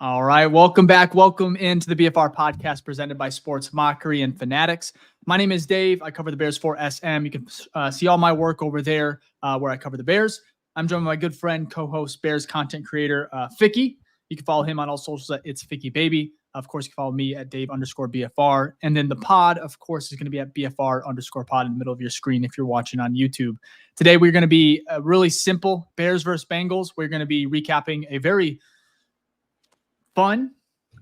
All right. Welcome back. Welcome into the BFR Podcast presented by Sports Mockery and Fanatics. My name is Dave. I cover the Bears for SM. You can see all my work over there where I cover the Bears. I'm joined by my good friend, co-host, Bears content creator, Ficky. You can follow him on all socials at It's Ficky Baby. Of course, you can follow me at Dave_BFR. And then the pod, of course, is going to be at BFR_pod in the middle of your screen if you're watching on YouTube. Today, we're going to be really simple Bears versus Bengals. We're going to be recapping a very fun,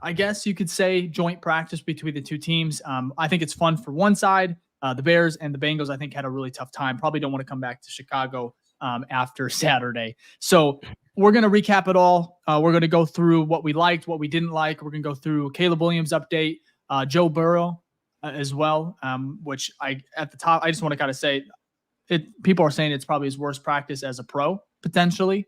I guess you could say, joint practice between the two teams. I think it's fun for one side. The Bears and the Bengals, I think, had a really tough time. Probably don't want to come back to Chicago after Saturday. So we're going to recap it all. We're going to go through what we liked, what we didn't like. We're going to go through Caleb Williams' update, Joe Burrow as well, which at the top, I just want to kind of say people are saying it's probably his worst practice as a pro, potentially.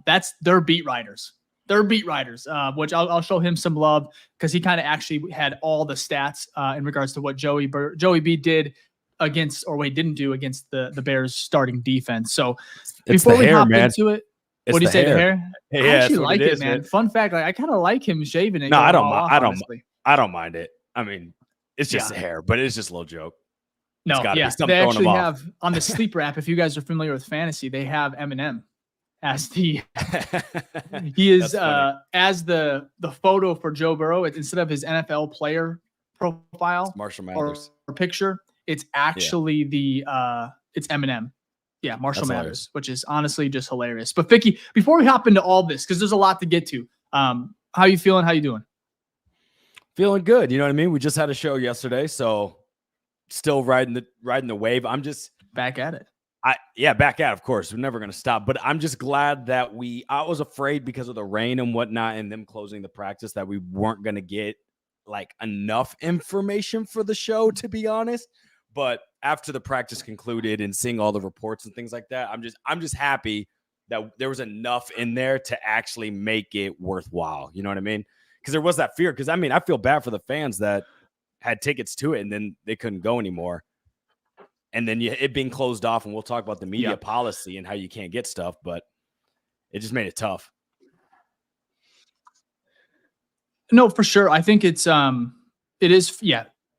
That's their beat writers. They're beat writers, which I'll show him some love because he kind of actually had all the stats in regards to what Joey B did against, or what he didn't do against the Bears starting defense. So before we hop into it, what do you say, the hair? Yeah, I actually like it, man. Fun fact, I kind of like him shaving it. No, I don't mind it. I mean, it's just the hair, but it's just a little joke. No, yeah. They actually have on the sleeper app, if you guys are familiar with fantasy, they have Eminem as he is as the photo for Joe Burrow. It's instead of his NFL player profile Marshall Mathers or picture, it's actually it's Eminem. Yeah, Marshall Mathers, hilarious. Which is honestly just hilarious. But Ficky, before we hop into all this, because there's a lot to get to, how you feeling? How you doing? Feeling good. You know what I mean? We just had a show yesterday, so still riding the wave. I'm just back at it. Back at, of course. We're never going to stop. But I'm just glad that I was afraid because of the rain and whatnot and them closing the practice that we weren't going to get like enough information for the show, to be honest. But after the practice concluded and seeing all the reports and things like that, I'm just happy that there was enough in there to actually make it worthwhile. You know what I mean? Because there was that fear. Because, I mean, I feel bad for the fans that had tickets to it and then they couldn't go anymore. And then it being closed off, and we'll talk about the media policy and how you can't get stuff, but it just made it tough. No, for sure. I think it is.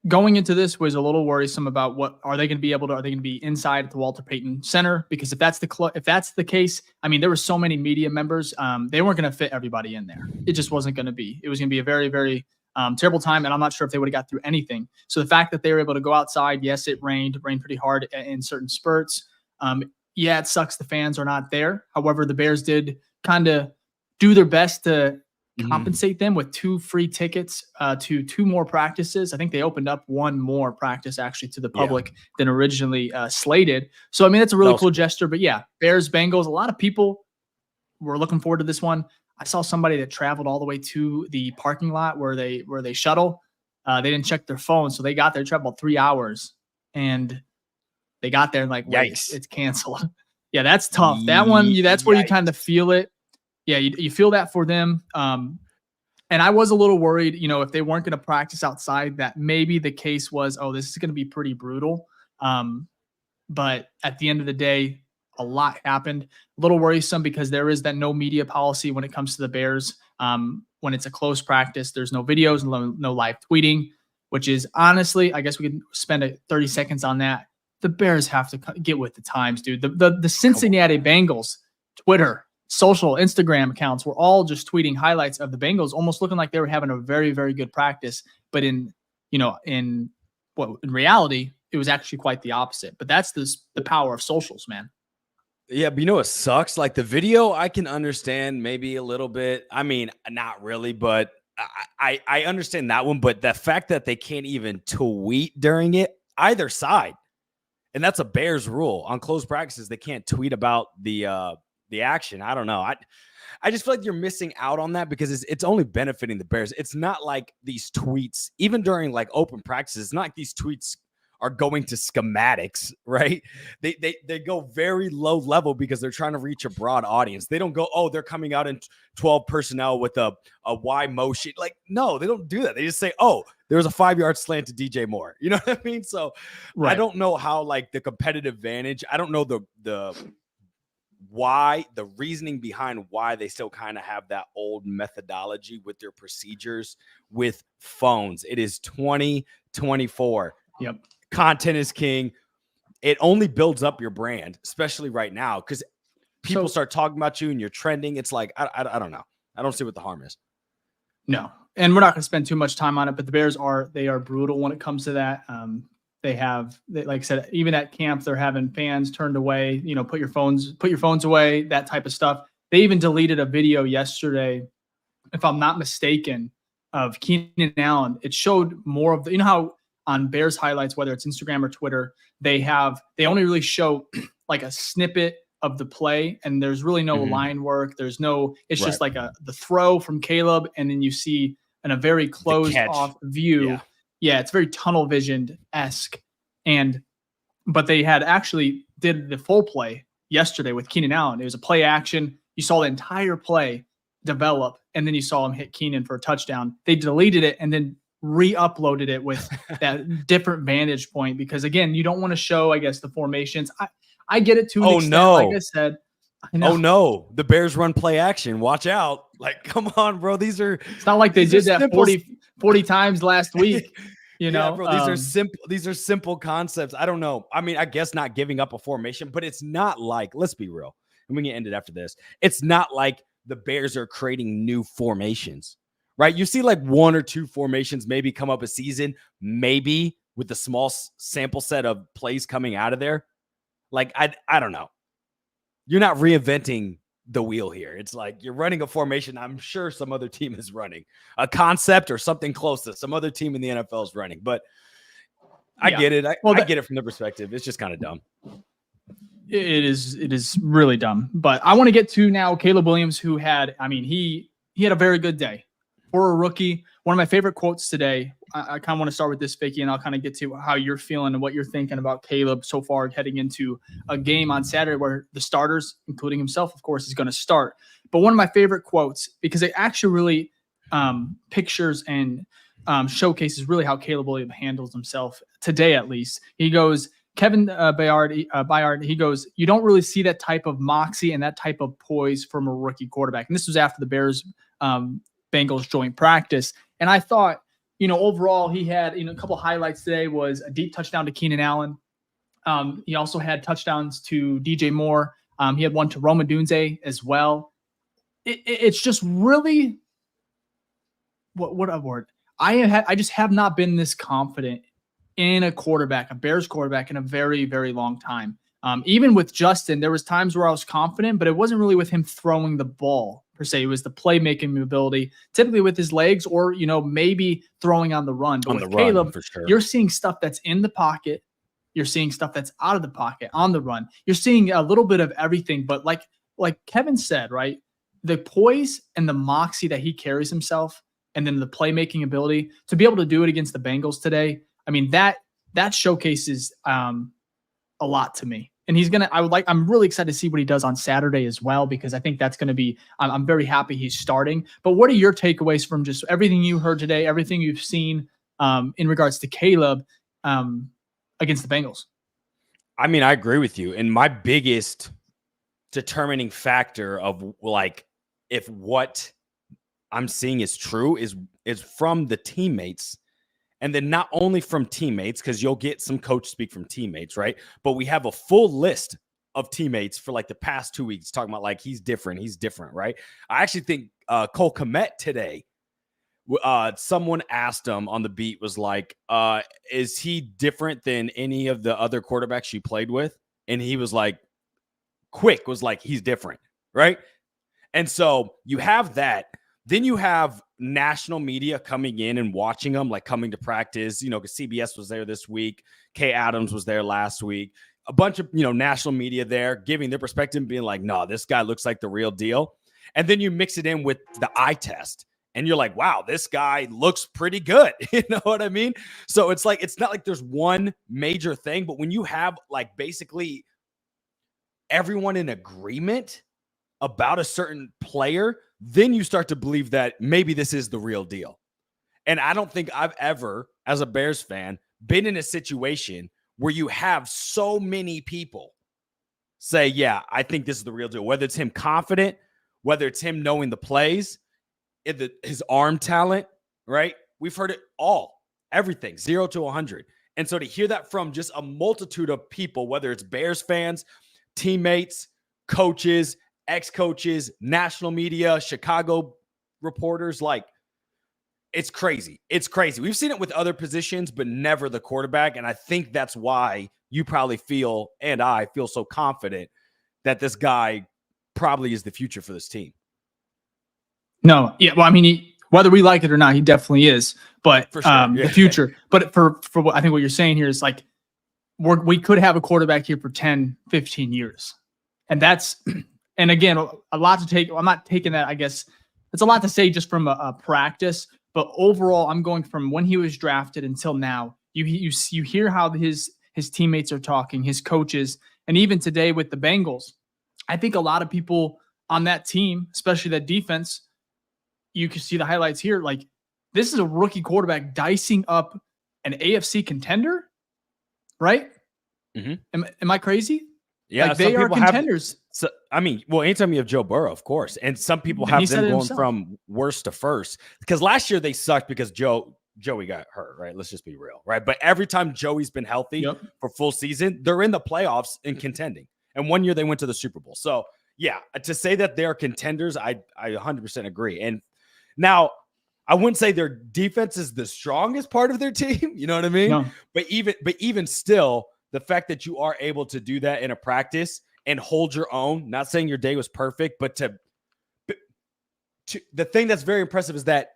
Going into this was a little worrisome about are they going to be inside at the Walter Payton Center? Because if that's the case, I mean, there were so many media members, they weren't going to fit everybody in there. It just wasn't going to be. It was going to be a very, very terrible time, and I'm not sure if they would have got through anything. So the fact that they were able to go outside, yes, it rained pretty hard in certain spurts. It sucks the fans are not there. However, the Bears did kind of do their best to compensate them with 2 free tickets to 2 more practices. I think they opened up 1 more practice actually to the public than originally slated. So, I mean, that's a really cool gesture. But Bears-Bengals, a lot of people were looking forward to this one. I saw somebody that traveled all the way to the parking lot where they shuttle. They didn't check their phone, so they got there, traveled 3 hours, and they got there and like, wait, it's canceled. Yeah, that's tough. That one, that's where you kind of feel it. Yeah, you feel that for them. And I was a little worried, if they weren't going to practice outside, that maybe the case was, this is going to be pretty brutal. But at the end of the day, a lot happened. A little worrisome because there is that no media policy when it comes to the Bears. When it's a close practice, there's no videos, no live tweeting, which is honestly, I guess we could spend 30 seconds on that. The Bears have to get with the times, dude. The Cincinnati Bengals Twitter, social, Instagram accounts were all just tweeting highlights of the Bengals, almost looking like they were having a very, very good practice. But in reality, it was actually quite the opposite. But that's the power of socials, man. Yeah, but what sucks? Like the video, I can understand maybe a little bit. I mean, not really, but I understand that one. But the fact that they can't even tweet during it, either side, and that's a Bears rule on closed practices. They can't tweet about the action. I don't know. I just feel like you're missing out on that because it's only benefiting the Bears. It's not like these tweets, even during like open practices, it's not like these tweets are going to schematics, right? They go very low level because they're trying to reach a broad audience. They don't go, they're coming out in 12 personnel with a Y motion. Like, no, they don't do that. They just say, there was a 5-yard slant to DJ Moore. You know what I mean? So right. I don't know how like the competitive advantage, I don't know the why, the reasoning behind why they still kind of have that old methodology with their procedures with phones. It is 2024. Yep. Content is king. It only builds up your brand, especially right now, because people start talking about you and you're trending. It's like, I don't know. I don't see what the harm is. No. And we're not going to spend too much time on it, but the Bears are brutal when it comes to that. They like I said, even at camp, they're having fans turned away, put your phones away, that type of stuff. They even deleted a video yesterday, if I'm not mistaken, of Keenan Allen. It showed more of the, how on Bears highlights, whether it's Instagram or Twitter, they only really show like a snippet of the play, and there's really no line work. It's just like the throw from Caleb, and then you see in a very closed off view. Yeah, it's very tunnel visioned-esque. But they had actually did the full play yesterday with Keenan Allen. It was a play action. You saw the entire play develop, and then you saw him hit Keenan for a touchdown. They deleted it and then re-uploaded it with that different vantage point because, again, you don't want to show, I guess, the formations. I get it to an extent, no. like I said. Oh, no. The Bears run play action. Watch out. Like, come on, bro. It's not like they did that 40 times last week. Yeah, bro, these are simple concepts. I don't know. I mean, I guess not giving up a formation, but it's not like, let's be real, and we can end it after this. It's not like the Bears are creating new formations, right? You see like one or two formations maybe come up a season, maybe with the small sample set of plays coming out of there. Like, I don't know. You're not reinventing the wheel here. It's like you're running a formation I'm sure some other team is running, a concept or something close to some other team in the NFL is running. But I get it. I get it from the perspective. It's just kind of dumb. It is really dumb. But I want to get to now Caleb Williams, who had a very good day for a rookie. One of my favorite quotes today. I kind of want to start with this, Ficky, and I'll kind of get to how you're feeling and what you're thinking about Caleb so far heading into a game on Saturday where the starters, including himself, of course, is going to start. But one of my favorite quotes, because it actually really pictures and showcases really how Caleb Williams handles himself today, at least. He goes, Kevin Bayard, he goes, you don't really see that type of moxie and that type of poise from a rookie quarterback. And this was after the Bears-Bengals joint practice. And I thought, overall, he had a couple highlights today. Was a deep touchdown to Keenan Allen. He also had touchdowns to DJ Moore. He had one to Roma Dunze as well. It's just really what a word. I just have not been this confident in a quarterback, a Bears quarterback, in a very, very long time. Even with Justin, there was times where I was confident, but it wasn't really with him throwing the ball per se. It was the playmaking ability, typically with his legs, or maybe throwing on the run. But with Caleb, for sure, you're seeing stuff that's in the pocket, you're seeing stuff that's out of the pocket on the run. You're seeing a little bit of everything. But like Kevin said, right, the poise and the moxie that he carries himself, and then the playmaking ability to be able to do it against the Bengals today. I mean, that showcases a lot to me. And I'm really excited to see what he does on Saturday as well, because I think that's going to be, I'm very happy he's starting. But what are your takeaways from just everything you heard today, everything you've seen in regards to Caleb against the Bengals? I mean, I agree with you. And my biggest determining factor of like, if what I'm seeing is true is from the teammates. And then not only from teammates, because you'll get some coach speak from teammates, right? But we have a full list of teammates for like the past 2 weeks talking about like he's different, right? I actually think Cole Kmet today, someone asked him on the beat, was like, is he different than any of the other quarterbacks you played with? And he was like, he's different, right? And so you have that. Then you have national media coming in and watching them, like coming to practice, because CBS was there this week. Kay Adams was there last week. A bunch of, national media there giving their perspective, being like, no, this guy looks like the real deal. And then you mix it in with the eye test and you're like, wow, this guy looks pretty good. You know what I mean? So it's like, it's not like there's one major thing, but when you have like basically everyone in agreement about a certain player, then you start to believe that maybe this is the real deal. And I don't think I've ever, as a Bears fan, been in a situation where you have so many people say, yeah, I think this is the real deal. Whether it's him confident, whether it's him knowing the plays, his arm talent, right? We've heard it all, everything, 0 to 100. And so to hear that from just a multitude of people, whether it's Bears fans, teammates, coaches, ex-coaches, national media, Chicago reporters, like, it's crazy. It's crazy. We've seen it with other positions, but never the quarterback. And I think that's why you probably feel, and I feel so confident that this guy probably is the future for this team. No, yeah. Well, I mean, whether we like it or not, he definitely is. But For sure, yeah. The future. But for what I think what you're saying here is like we could have a quarterback here for 10, 15 years. And that's, and again, a lot to take. I'm not taking that, I guess. It's a lot to say just from a practice. But overall, I'm going from when he was drafted until now. You hear how his teammates are talking, his coaches, and even today with the Bengals. I think a lot of people on that team, especially that defense, you can see the highlights here. Like, this is a rookie quarterback dicing up an AFC contender, right? Mm-hmm. Am I crazy? Yeah, like they are contenders. Anytime you have Joe Burrow, of course, and some people have them going from worst to first, because last year they sucked because Joey got hurt, right? Let's just be real, right? But every time Joey's been healthy for full season, they're in the playoffs and contending. And one year they went to the Super Bowl. So yeah, to say that they're contenders, I 100% agree. And now I wouldn't say their defense is the strongest part of their team. You know what I mean? No. But even still, the fact that you are able to do that in a practice and hold your own, not saying your day was perfect, but to the thing that's very impressive is that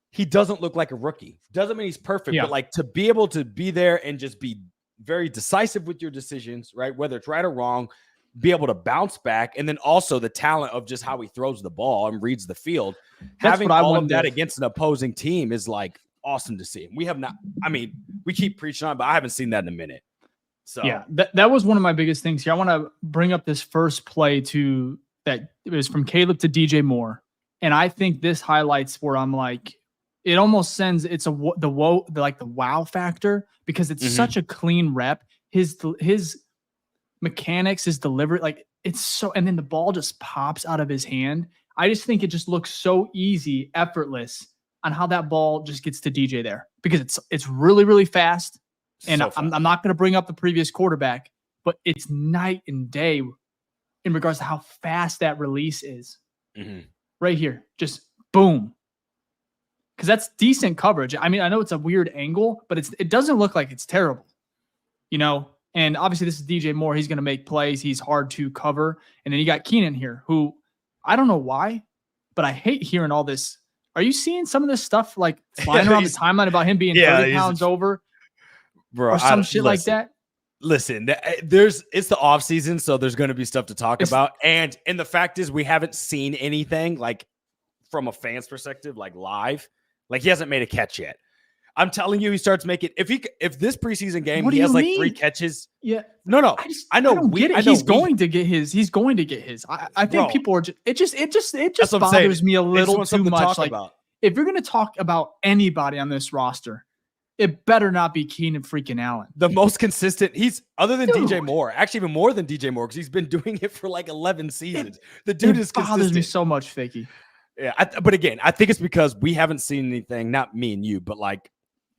he doesn't look like a rookie. Doesn't mean he's perfect, but like to be able to be there and just be very decisive with your decisions, right? Whether it's right or wrong, be able to bounce back. And then also the talent of just how he throws the ball and reads the field. Having all of that against an opposing team is like awesome to see. We have not, I mean, we keep preaching on it, but I haven't seen that in a minute. So yeah, that was one of my biggest things here. I want to bring up this first play that it was from Caleb to DJ Moore. And I think this highlights where I'm like, it almost sends the wow factor, because it's such a clean rep. His mechanics, his delivery, like it's so, and then the ball just pops out of his hand. I just think it just looks so easy, effortless on how that ball just gets to DJ there, because it's really, really fast. And so I'm not going to bring up the previous quarterback, but it's night and day in regards to how fast that release is. Right here, just boom. Because that's decent coverage. I mean, I know it's a weird angle, but it doesn't look like it's terrible, you know? And obviously this is DJ Moore. He's going to make plays. He's hard to cover. And then you got Keenan here, who I don't know why, but I hate hearing all this. Are you seeing some of this stuff like flying around the timeline about him being 30 pounds over? Bro, or some shit like that? Listen, it's the off season, so there's going to be stuff to talk about. And the fact is, we haven't seen anything like from a fan's perspective, like live. Like he hasn't made a catch yet. I'm telling you, he starts making. If this preseason game he has like 3 catches. Yeah. No. I know. He's going to get his. He's going to get his. I think people are. It just bothers me a little too much. Like if you're going to talk about anybody on this roster, it better not be Keenan freaking Allen. The most consistent. He's other than DJ Moore, actually even more than DJ Moore, because he's been doing it for like 11 seasons. The dude is consistent. Bothers me so much, Ficky. Yeah, but again, I think it's because we haven't seen anything. Not me and you, but like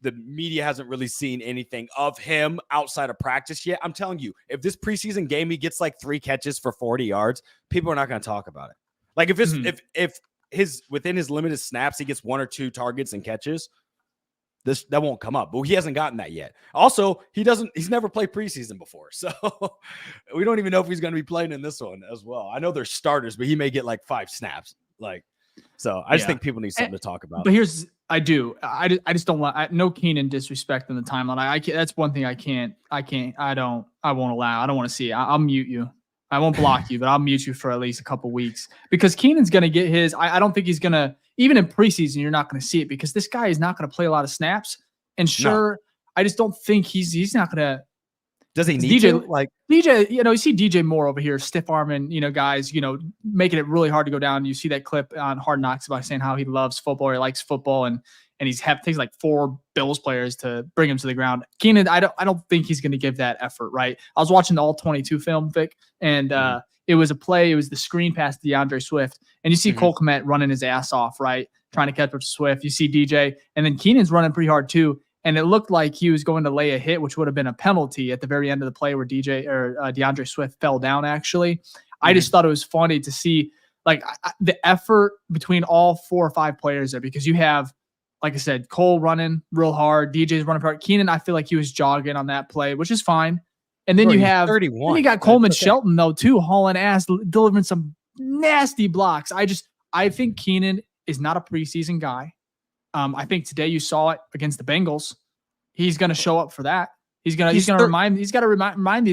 the media hasn't really seen anything of him outside of practice yet. I'm telling you, if this preseason game he gets like 3 catches for 40 yards, people are not going to talk about it. Like if it's if his within his limited snaps he gets 1 or 2 targets and catches, that won't come up. But he hasn't gotten that yet. Also, he's never played preseason before. So we don't even know if he's going to be playing in this one as well. I know they're starters, but he may get like 5 snaps. So I just think people need something to talk about. But I just don't want no Keenan disrespect in the timeline. I can't, that's one thing I won't allow. I don't want to see it. I'll mute you. I won't block you, but I'll mute you for at least a couple weeks, because Keenan's going to get his. I don't think he's going to, even in preseason, you're not going to see it, because this guy is not going to play a lot of snaps. And I just don't think he's not going to. Does he need to? Like DJ, you see DJ Moore over here, stiff arming, guys, making it really hard to go down. You see that clip on Hard Knocks about saying how he loves football, or he likes football, and he's takes like 4 Bills players to bring him to the ground. Keenan, I don't think he's going to give that effort, right? I was watching the All 22 film, Vic, and it was a play. It was the screen pass to DeAndre Swift, and you see Cole Kmet running his ass off, right, trying to catch up to Swift. You see DJ, and then Keenan's running pretty hard too. And it looked like he was going to lay a hit, which would have been a penalty at the very end of the play where DeAndre Swift fell down, actually. I just thought it was funny to see the effort between all 4 or 5 players there, because you have, like I said, Cole running real hard, DJ's running hard. Keenan, I feel like he was jogging on that play, which is fine. And then you have 31. Then you got Coleman Shelton, though, too, hauling ass, delivering some nasty blocks. I think Keenan is not a preseason guy. I think today you saw it against the Bengals. He's going to show up for that. He's going to remind these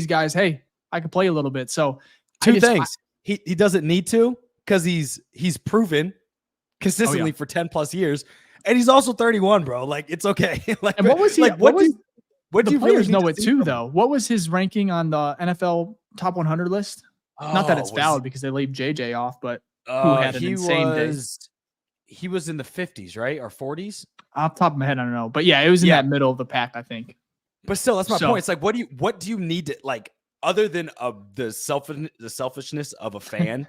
guys, hey, I can play a little bit. So 2 things. He doesn't need to, because he's proven consistently for 10 plus years. And he's also 31, bro. Like, it's okay. And what was he? Like, what do the you players really know it too, though? What was his ranking on the NFL top 100 list? Not that it's valid because they leave JJ off, but who had an insane day? He was in the 50s, right? Or 40s? Off the top of my head, I don't know. But yeah, it was in that middle of the pack, I think. But still, that's my point. It's like, what do you need to, like, other than the selfishness of a fan,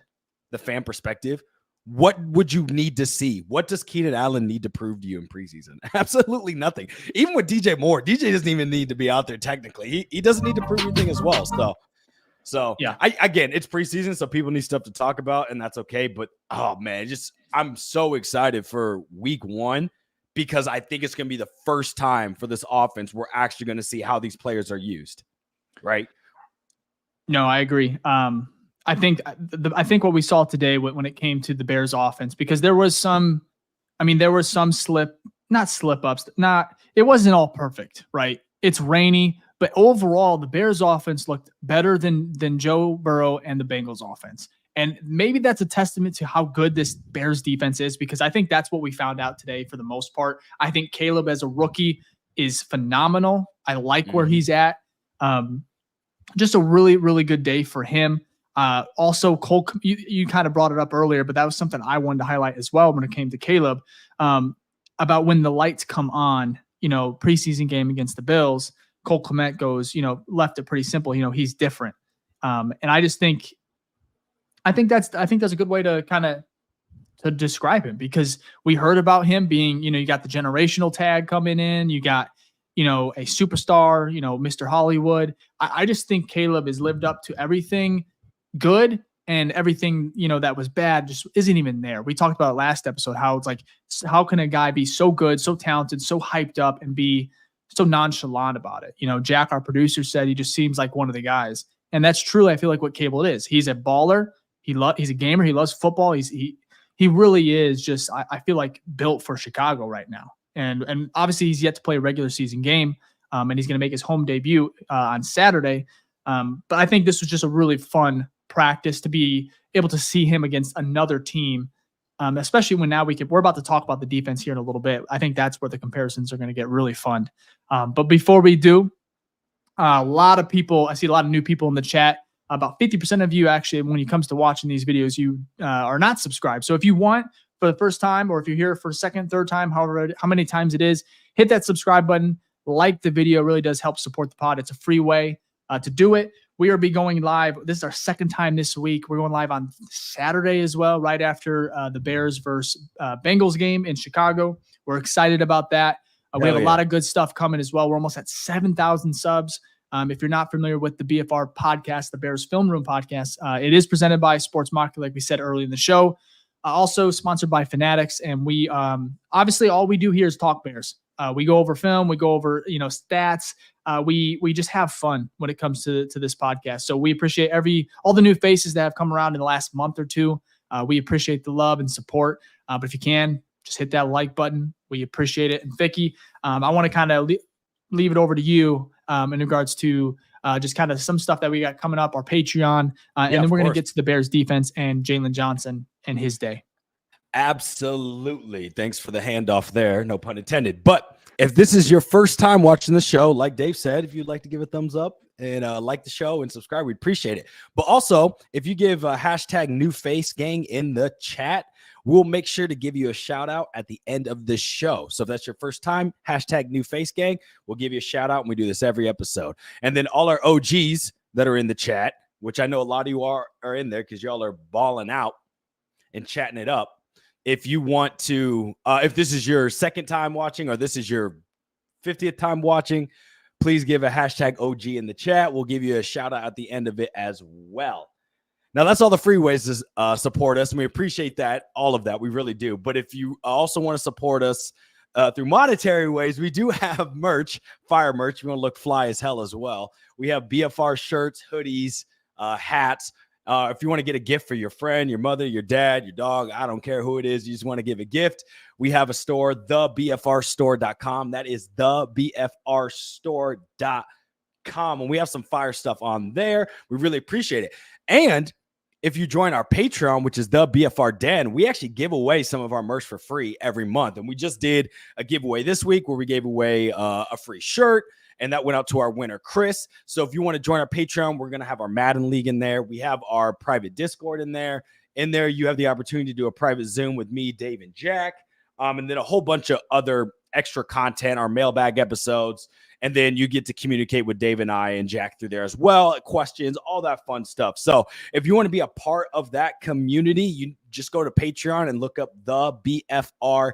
the fan perspective, what would you need to see? What does Keenan Allen need to prove to you in preseason? Absolutely nothing. Even with DJ Moore, DJ doesn't even need to be out there technically. He doesn't need to prove anything as well. So yeah, again, it's preseason, so people need stuff to talk about, and that's okay. But oh man, I'm so excited for week 1, because I think it's going to be the first time for this offense we're actually going to see how these players are used, right? No, I agree. I think what we saw today when it came to the Bears offense, because there was some not slip ups, it wasn't all perfect, right? It's rainy. But overall, the Bears offense looked better than Joe Burrow and the Bengals offense. And maybe that's a testament to how good this Bears defense is, because I think that's what we found out today for the most part. I think Caleb as a rookie is phenomenal. I like where he's at. Just a really, really good day for him. Also, Cole, you kind of brought it up earlier, but that was something I wanted to highlight as well when it came to Caleb, about when the lights come on, preseason game against the Bills. Cole Kmet goes, left it pretty simple. He's different. And I think that's a good way to describe him, because we heard about him being, you got the generational tag coming in, you got, a superstar, Mr. Hollywood. I just think Caleb has lived up to everything good, and everything, that was bad just isn't even there. We talked about it last episode, how it's like, how can a guy be so good, so talented, so hyped up, and be so nonchalant about it? Jack, our producer, said he just seems like one of the guys. And that's truly, I feel like, what Cable is. He's a baller. He's a gamer. He loves football. He really is just, I feel like, built for Chicago right now. And obviously he's yet to play a regular season game. And he's going to make his home debut on Saturday. But I think this was just a really fun practice to be able to see him against another team. Especially when now we're about to talk about the defense here in a little bit. I think that's where the comparisons are going to get really fun. But before we do, I see a lot of new people in the chat. About 50% of you, actually, when it comes to watching these videos, you are not subscribed. So if you want, for the first time, or if you're here for a second, third time, however, how many times it is, hit that subscribe button. Like the video. It really does help support the pod. It's a free way to do it. We will be going live. This is our second time this week. We're going live on Saturday as well, right after the Bears versus Bengals game in Chicago. We're excited about that. We have a lot of good stuff coming as well. We're almost at 7,000 subs. If you're not familiar with the BFR podcast, the Bears Film Room podcast, it is presented by Sports Mockery, like we said earlier in the show. Also sponsored by Fanatics. And we obviously all we do here is talk Bears. We go over film, we go over stats. We just have fun when it comes to this podcast. So we appreciate all the new faces that have come around in the last month or two. We appreciate the love and support. But if you can, just hit that like button. We appreciate it. And Ficky, I want to kind of leave it over to you in regards to just kind of some stuff that we got coming up, our Patreon, and then we're going to get to the Bears defense and Jalen Johnson and his day. Absolutely. Thanks for the handoff there. No pun intended. But if this is your first time watching the show, like Dave said, if you'd like to give a thumbs up and like the show and subscribe. We'd appreciate it. But also, if you give hashtag new face gang in the chat, we'll make sure to give you a shout out at the end of the show. So if that's your first time, hashtag new face gang, we'll give you a shout out, and we do this every episode. And then all our OGs that are in the chat, which I know a lot of you are in there because y'all are balling out and chatting it up. If you want to, if this is your second time watching or this is your 50th time watching, please give a hashtag OG in the chat. We'll give you a shout out at the end of it as well. Now, that's all the free ways to support us, and we appreciate that, all of that. We really do. But if you also want to support us through monetary ways, we do have merch, fire merch. We want to look fly as hell as well. We have BFR shirts, hoodies, hats. If you want to get a gift for your friend, your mother, your dad, your dog, I don't care who it is, you just want to give a gift, we have a store, thebfrstore.com. That is thebfrstore.com. And we have some fire stuff on there. We really appreciate it. And if you join our Patreon, which is the BFR Den, we actually give away some of our merch for free every month. And we just did a giveaway this week where we gave away a free shirt. And that went out to our winner, Chris. So if you want to join our Patreon, we're going to have our Madden League in there. We have our private Discord in there. In there, you have the opportunity to do a private Zoom with me, Dave, and Jack. And then a whole bunch of other extra content, our mailbag episodes. And then you get to communicate with Dave and I and Jack through there as well. Questions, all that fun stuff. So if you want to be a part of that community, you just go to Patreon and look up the BFR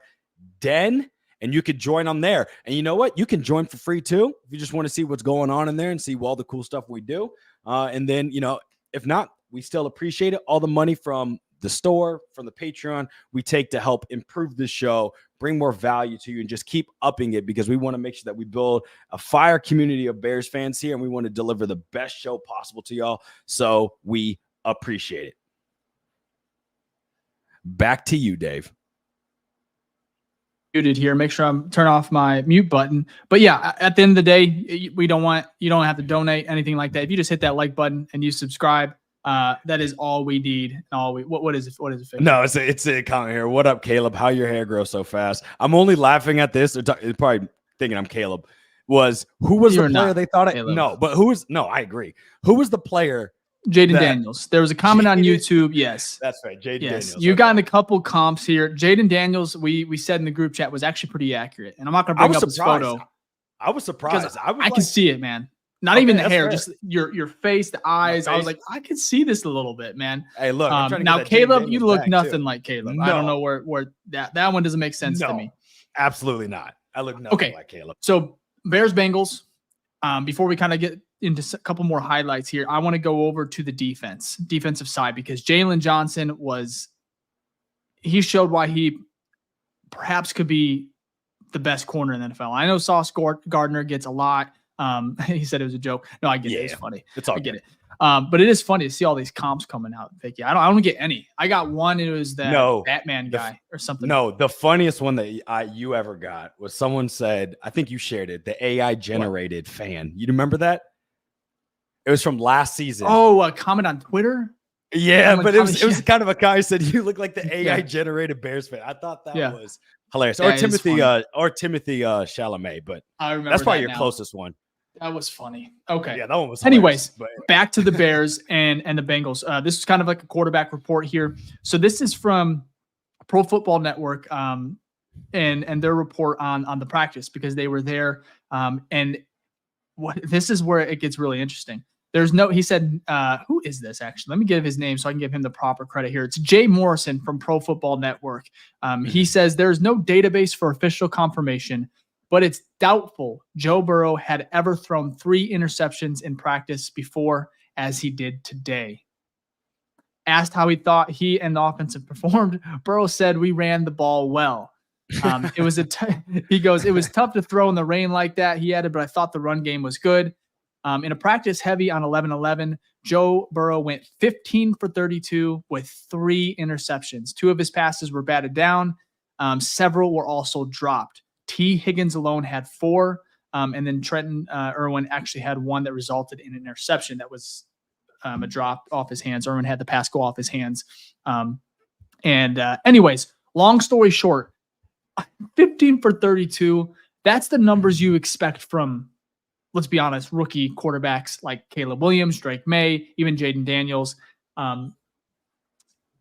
Den. And you could join on there. And you know what? You can join for free too. If you just want to see what's going on in there and see all the cool stuff we do. And then, if not, we still appreciate it. All the money from the store, from the Patreon, we take to help improve the show, bring more value to you, and just keep upping it because we want to make sure that we build a fire community of Bears fans here. And we want to deliver the best show possible to y'all. So we appreciate it. Back to you, Dave. Muted here. Make sure I'm turn off my mute button. But yeah, at the end of the day, you don't have to donate anything like that. If you just hit that like button and you subscribe, that is all we need. And all we what is it? What is it? No, it's a comment here. What up, Caleb? How your hair grows so fast? I'm only laughing at this. Probably thinking I'm Caleb. Who was the player they thought it? No, but I agree. Who was the player? Jaden Daniels. There was a comment on YouTube. Yes. That's right. Jaden Daniels. You gotten a couple comps here. Jaden Daniels, we said in the group chat, was actually pretty accurate. And I'm not going to bring up his photo. I was surprised. I can see it, man. Not even the hair, fair. Just your face, the eyes. I was like, I can see this a little bit, man. Hey, look. Now, Caleb, you look nothing like Caleb. No. I don't know where that one doesn't make sense to me. Absolutely not. I look nothing like Caleb. So Bears-Bengals, before we kind of get into a couple more highlights here, I want to go over to the defensive side, because Jalen Johnson he showed why he perhaps could be the best corner in the NFL. I know Sauce Gardner gets a lot. He said it was a joke. No, I get it. It's funny. I get it. But it is funny to see all these comps coming out. Vicky, I don't get any. I got one. It was that Batman guy or something. No, the funniest one that you ever got was someone said, I think you shared it, the AI generated fan. You remember that? It was from last season. Oh, a comment on Twitter? Yeah, but it was kind of a guy who said you look like the AI generated Bears fan. I thought that was hilarious. Or Timothy Chalamet, but I remember that's probably your closest one. That was funny. Okay. Yeah, that one was hilarious. Anyways, back to the Bears and the Bengals. This is kind of like a quarterback report here. So this is from Pro Football Network and their report on the practice, because they were there. And this is where it gets really interesting. He said, who is this actually? Let me give his name so I can give him the proper credit here. It's Jay Morrison from Pro Football Network. He says there's no database for official confirmation, but it's doubtful Joe Burrow had ever thrown 3 interceptions in practice before, as he did today. Asked how he thought he and the offensive performed, Burrow said, "We ran the ball well." He goes, "It was tough to throw in the rain like that," he added, "but I thought the run game was good." In a practice heavy on 11-11, Joe Burrow went 15 for 32 with 3 interceptions. 2 of his passes were batted down. Several were also dropped. T. Higgins alone had 4. And then Trenton Irwin actually had 1 that resulted in an interception that was a drop off his hands. Irwin had the pass go off his hands. Anyways, long story short, 15 for 32, that's the numbers you expect from let's be honest, rookie quarterbacks like Caleb Williams, Drake May, even Jaden Daniels. And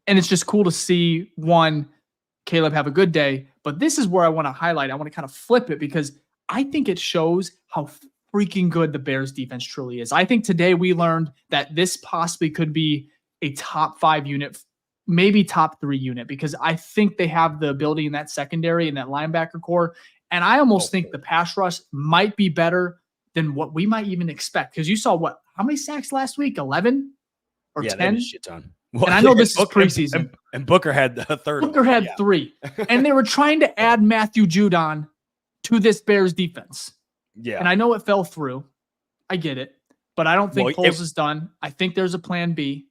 it's just cool to see Caleb have a good day. But this is where I want to highlight. I want to kind of flip it because I think it shows how freaking good the Bears defense truly is. I think today we learned that this possibly could be a top 5 unit, maybe top 3 unit, because I think they have the ability in that secondary and that linebacker core. And I almost think the pass rush might be better than what we might even expect. Because you saw how many sacks last week? 11 or 10? Yeah, shit ton. Well, and I know this is preseason. And Booker had a third. Booker had 3. And they were trying to add Matthew Judon to this Bears defense. Yeah. And I know it fell through. I get it. But I don't think Poles is done. I think there's a plan B.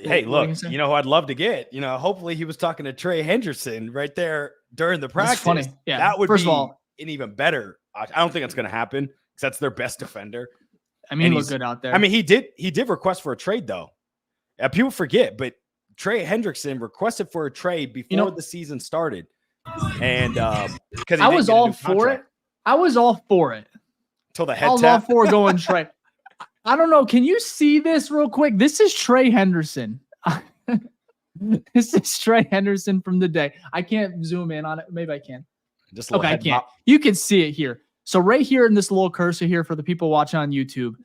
Hey, look, you know who I'd love to get? Hopefully he was talking to Trey Henderson right there during the practice. That's funny. Yeah. That would First be of all, an even better. I don't think it's going to happen because that's their best defender. I mean, he looked good out there. I mean, he did request for a trade, though. People forget, but Trey Hendrickson requested for a trade before the season started. And because I was all for it. I was all for it. Till the head I was all for going Trey. I don't know. Can you see this real quick? This is Trey Henderson. This is Trey Henderson from the day. I can't zoom in on it. Maybe I can. Okay, I can't. You can see it here. So right here in this little cursor here for the people watching on YouTube,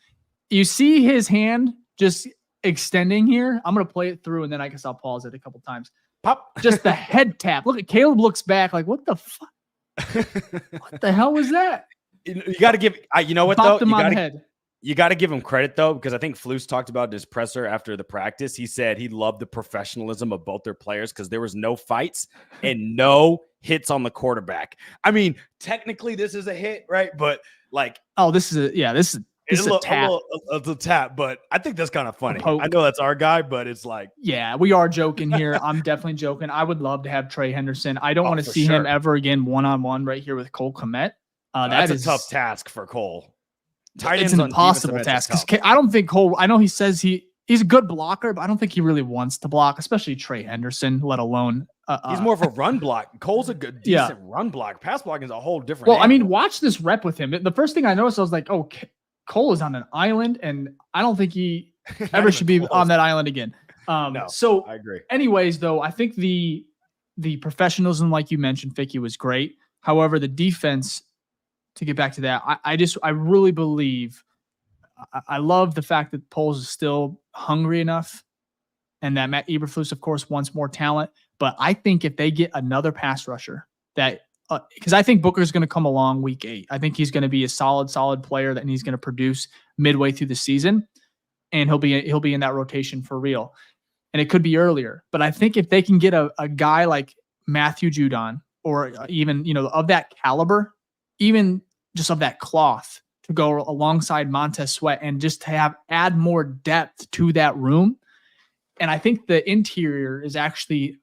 you see his hand just extending here. I'm going to play it through, and then I guess I'll pause it a couple times. Pop. Just the head tap. Look at Caleb looks back like, what the fuck? What the hell was that? You got to give – you know what, Popped though? Him on the head. You got to give him credit, though, because I think Flus talked about his presser after the practice. He said he loved the professionalism of both their players because there was no fights and no hits on the quarterback. I mean, technically this is a hit, right? But like – oh, this is a tap. A little tap, but I think that's kind of funny. I know that's our guy, but it's like – yeah, we are joking here. I'm definitely joking. I would love to have Trey Henderson. I don't want to see him ever again one-on-one right here with Cole Kmet. That's a tough task for Cole. It's an impossible task because I don't think Cole. I know he says he's a good blocker, but I don't think he really wants to block, especially Trey Henderson. Let alone he's more of a run block. Cole's a good, decent run block. Pass blocking is a whole different. Well, I mean, watch this rep with him. The first thing I noticed, I was like, oh, Cole is on an island, and I don't think he ever should be on that island again. No, so I agree. Anyways, though, I think the professionalism, like you mentioned, Ficky, was great. However, the defense. To get back to that, I really believe I love the fact that Poles is still hungry enough and that Matt Eberflus, of course, wants more talent. But I think if they get another pass rusher that because I think Booker's going to come along week 8. I think he's going to be a solid player and he's going to produce midway through the season and he'll be in that rotation for real. And it could be earlier. But I think if they can get a guy like Matthew Judon or even, of that caliber, even just of that cloth to go alongside Montez Sweat and just to add more depth to that room. And I think the interior is actually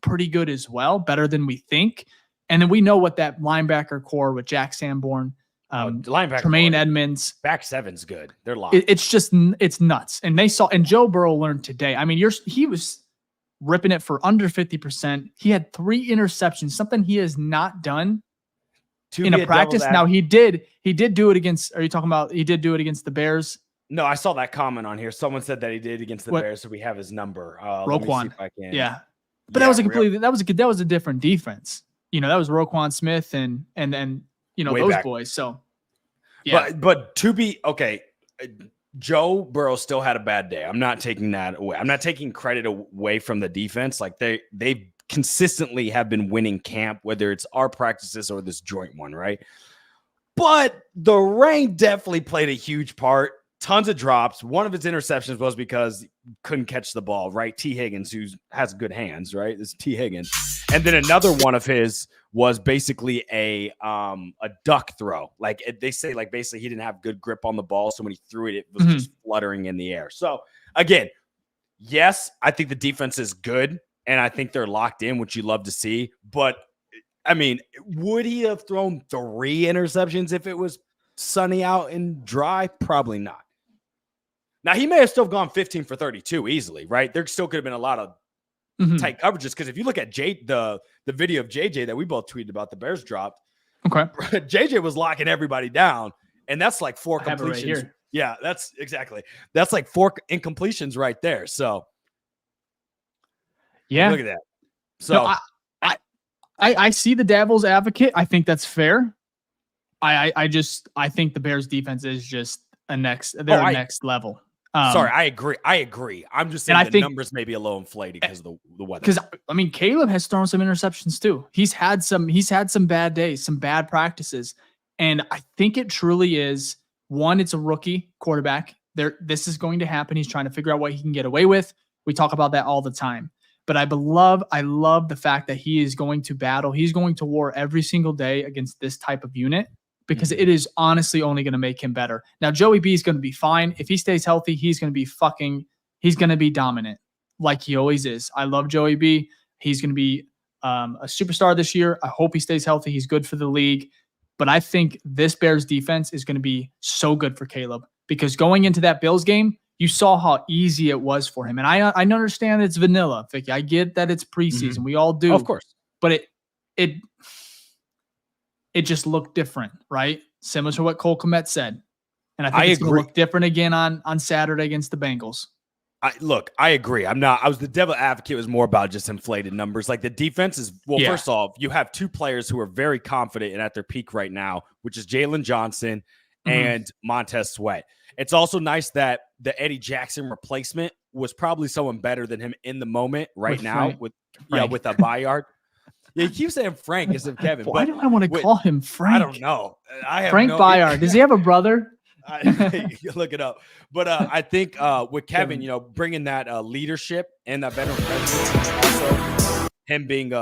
pretty good as well, better than we think. And then we know what that linebacker core with Jack Sanborn, Tremaine Edmonds. Back seven's good. They're locked. It's nuts. And Joe Burrow learned today. I mean, he was ripping it for under 50%. He had 3 interceptions, something he has not done in a practice. Now he did do it against, are you talking about he did do it against the Bears? No, I saw that comment on here. Someone said that he did against the Bears, so we have his number. Roquan. Yeah. But that was a different defense. That was Roquan Smith and then those boys. So yeah. But to be okay, Joe Burrow still had a bad day. I'm not taking that away. I'm not taking credit away from the defense. Like they consistently have been winning camp, whether it's our practices or this joint one, right? But the rain definitely played a huge part. Tons of drops. One of his interceptions was because he couldn't catch the ball, right? T. Higgins, who has good hands, right? It's T. Higgins. And then another one of his was basically a duck throw. Like they say, like basically he didn't have good grip on the ball. So when he threw it, it was just fluttering in the air. So again, yes, I think the defense is good. And I think they're locked in, which you love to see. But, I mean, would he have thrown 3 interceptions if it was sunny out and dry? Probably not. Now, he may have still gone 15 for 32 easily, right? There still could have been a lot of tight coverages. Because if you look at the video of JJ that we both tweeted about, the Bears dropped. Okay. JJ was locking everybody down. And that's like 4 I have it right completions. here. Yeah, that's exactly. That's like 4 incompletions right there. So Yeah. look at that. So No, I see the devil's advocate. I think that's fair. I think the Bears defense is just next level. Sorry, I agree. I'm just saying the numbers may be a little inflated because of the weather. Because I mean, Caleb has thrown some interceptions too. He's had some bad days, some bad practices, and I think it truly is one. It's a rookie quarterback. This is going to happen. He's trying to figure out what he can get away with. We talk about that all the time. But I love the fact that he is going to battle. He's going to war every single day against this type of unit, because it is honestly only going to make him better. Now, Joey B is going to be fine. If he stays healthy, he's going to be dominant like he always is. I love Joey B. He's going to be a superstar this year. I hope he stays healthy. He's good for the league. But I think this Bears defense is going to be so good for Caleb, because going into that Bills game, you saw how easy it was for him. And I understand it's vanilla, Ficky. I get that it's preseason. We all do. Of course. But it just looked different, right? Similar to what Cole Kmet said. And I think it's going to look different again on Saturday against the Bengals. I agree. The devil advocate was more about just inflated numbers. Like the defense is, first off, you have 2 players who are very confident and at their peak right now, which is Jalen Johnson and Montez Sweat. It's also nice that the Eddie Jackson replacement was probably someone better than him in the moment with a Bayard. Yeah, he keeps saying Frank instead of Kevin. Why do I want to call him Frank? I don't know. Frank Bayard. Does he have a brother? Look it up. But I think with Kevin, bringing that leadership and that veteran presence, also him being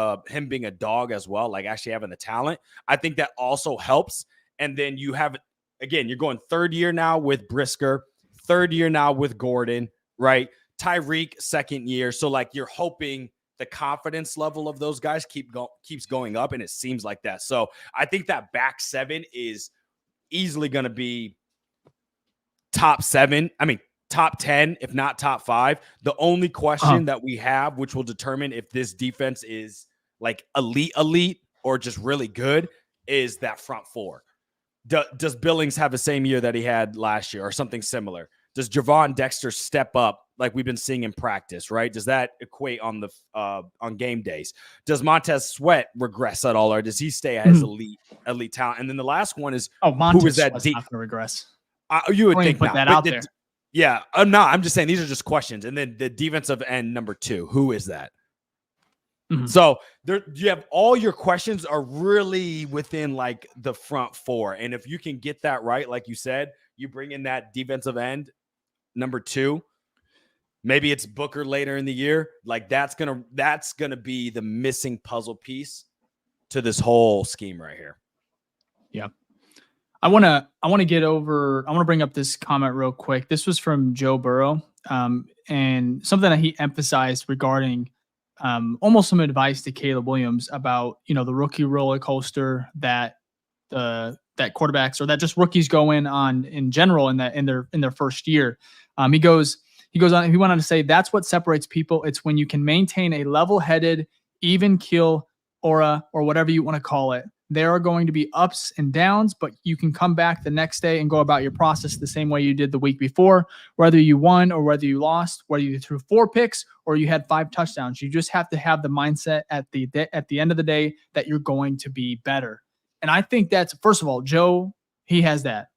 a dog as well, like actually having the talent, I think that also helps. And then you have, again, you're going 3rd year now with Brisker, 3rd year now with Gordon, right? Tyreek, 2nd year. So like you're hoping the confidence level of those guys keeps going up, and it seems like that. So I think that back 7 is easily going to be top 7. I mean, top 10, if not top 5. The only question that we have, which will determine if this defense is like elite or just really good, is that front 4. Does Billings have the same year that he had last year or something similar? Does Javon Dexter step up like we've been seeing in practice, right? Does that equate on game days? Does Montez Sweat regress at all, or does he stay as elite talent? And then the last one is Montez who is that not going to regress? You would think put that out there. Yeah, I'm not. I'm just saying these are just questions. And then the defensive end number 2, who is that? So you have all your questions are really within like the front 4. And if you can get that right, like you said, you bring in that defensive end number 2, maybe it's Booker later in the year. Like that's gonna be the missing puzzle piece to this whole scheme right here. Yeah. I want to bring up this comment real quick. This was from Joe Burrow. And something that he emphasized regarding almost some advice to Caleb Williams about, the rookie roller coaster that quarterbacks or that just rookies go on in general in their first year. He went on to say that's what separates people. It's when you can maintain a level-headed, even keel aura or whatever you want to call it. There are going to be ups and downs, but you can come back the next day and go about your process the same way you did the week before, whether you won or whether you lost, whether you threw 4 picks or you had 5 touchdowns. You just have to have the mindset at the end of the day that you're going to be better. And I think that's, first of all, Joe, he has that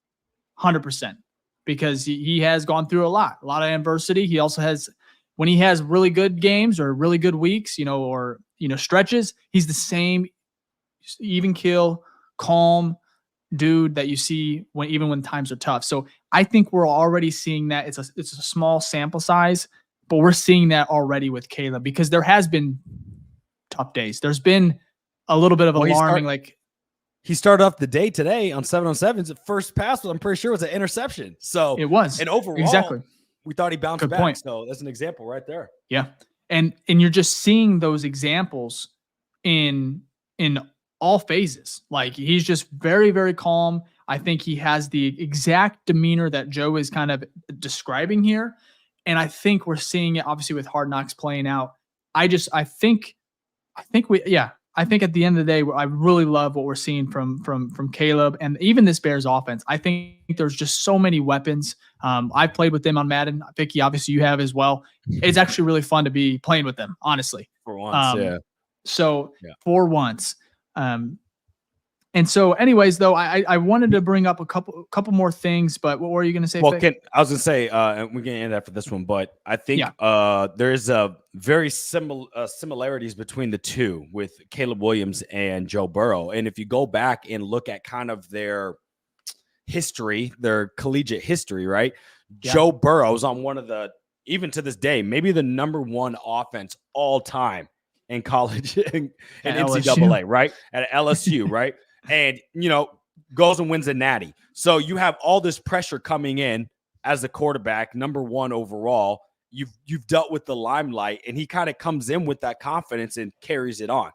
100% because he has gone through a lot of adversity. He also has, when he has really good games or really good weeks, or stretches, he's the same even keel, calm dude that you see even when times are tough. So I think we're already seeing that. It's a small sample size, but we're seeing that already with Caleb because there has been tough days. There's been a little bit of alarming, he started off the day today on 7-on-7s. The first pass, I'm pretty sure, was an interception. So it was. And overall, exactly. We thought he bounced Good back. Point. So that's an example right there. Yeah. And you're just seeing those examples in all phases. Like he's just very, very calm. I think he has the exact demeanor that Joe is kind of describing here. And I think we're seeing it obviously with Hard Knocks playing out. I think I think at the end of the day, I really love what we're seeing from Caleb and even this Bears offense. I think there's just so many weapons. I've played with them on Madden. Ficky, obviously you have as well. It's actually really fun to be playing with them, honestly. For once, yeah. So for once. And so, anyways, though, I wanted to bring up a couple more things, but what were you going to say? Well, I was going to say, and we're going to end after this one, but I think there's a very similarities between the two with Caleb Williams and Joe Burrow. And if you go back and look at kind of their history, their collegiate history, right? Yeah. Joe Burrow's on one of the, even to this day, maybe the #1 offense all time in college and NCAA, right? At LSU, right? And, goes and wins a natty. So you have all this pressure coming in as a quarterback, #1 overall. You've dealt with the limelight, and he kind of comes in with that confidence and carries it on.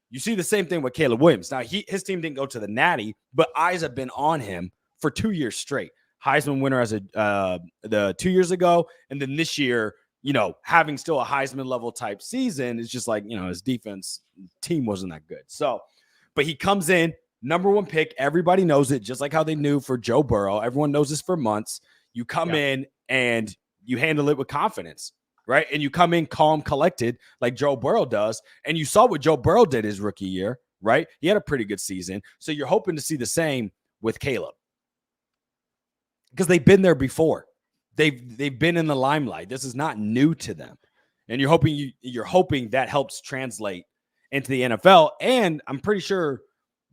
You see the same thing with Caleb Williams. Now, his team didn't go to the natty, but eyes have been on him for 2 years straight. Heisman winner as the 2 years ago, and then this year, having still a Heisman level type season, is just like, his defense team wasn't that good. So, but he comes in, #1 pick. Everybody knows it, just like how they knew for Joe Burrow. Everyone knows this for months. You come in and you handle it with confidence, right? And you come in calm, collected, like Joe Burrow does. And you saw what Joe Burrow did his rookie year, right? He had a pretty good season. So you're hoping to see the same with Caleb, because they've been there before. They've been in the limelight. This is not new to them. And you're hoping that helps translate into the NFL. And I'm pretty sure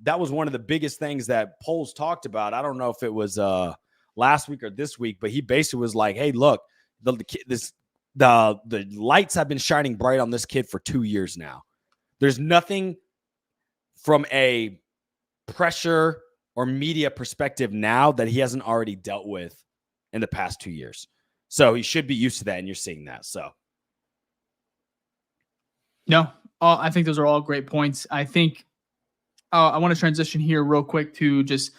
that was one of the biggest things that polls talked about. I don't know if it was last week or this week, but he basically was like, hey, look, the lights have been shining bright on this kid for 2 years now. There's nothing from a pressure or media perspective now that he hasn't already dealt with in the past 2 years. So he should be used to that, and you're seeing that. So no, I think those are all great points. I think I want to transition here real quick to just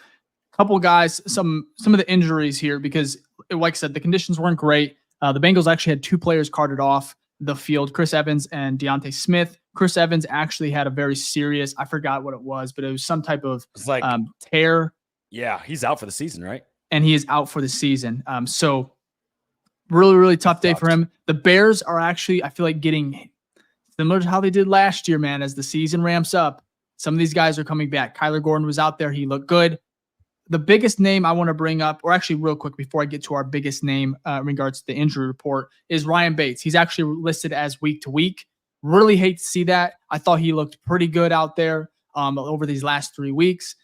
a couple guys, some of the injuries here, because like I said, the conditions weren't great. The Bengals actually had 2 players carted off the field, Chris Evans and Deontay Smith. Chris Evans actually had a very serious, I forgot what it was, but it was some type of tear. Yeah, he's out for the season, right? And he is out for the season. So really, really tough day for him. The Bears are actually, I feel like, getting similar to how they did last year, man. As the season ramps up, some of these guys are coming back. Kyler Gordon was out there. He looked good. The biggest name I want to bring up, or actually real quick before I get to our biggest name in regards to the injury report, is Ryan Bates. He's actually listed as week to week. Really hate to see that. I thought he looked pretty good out there over these last 3 weeks.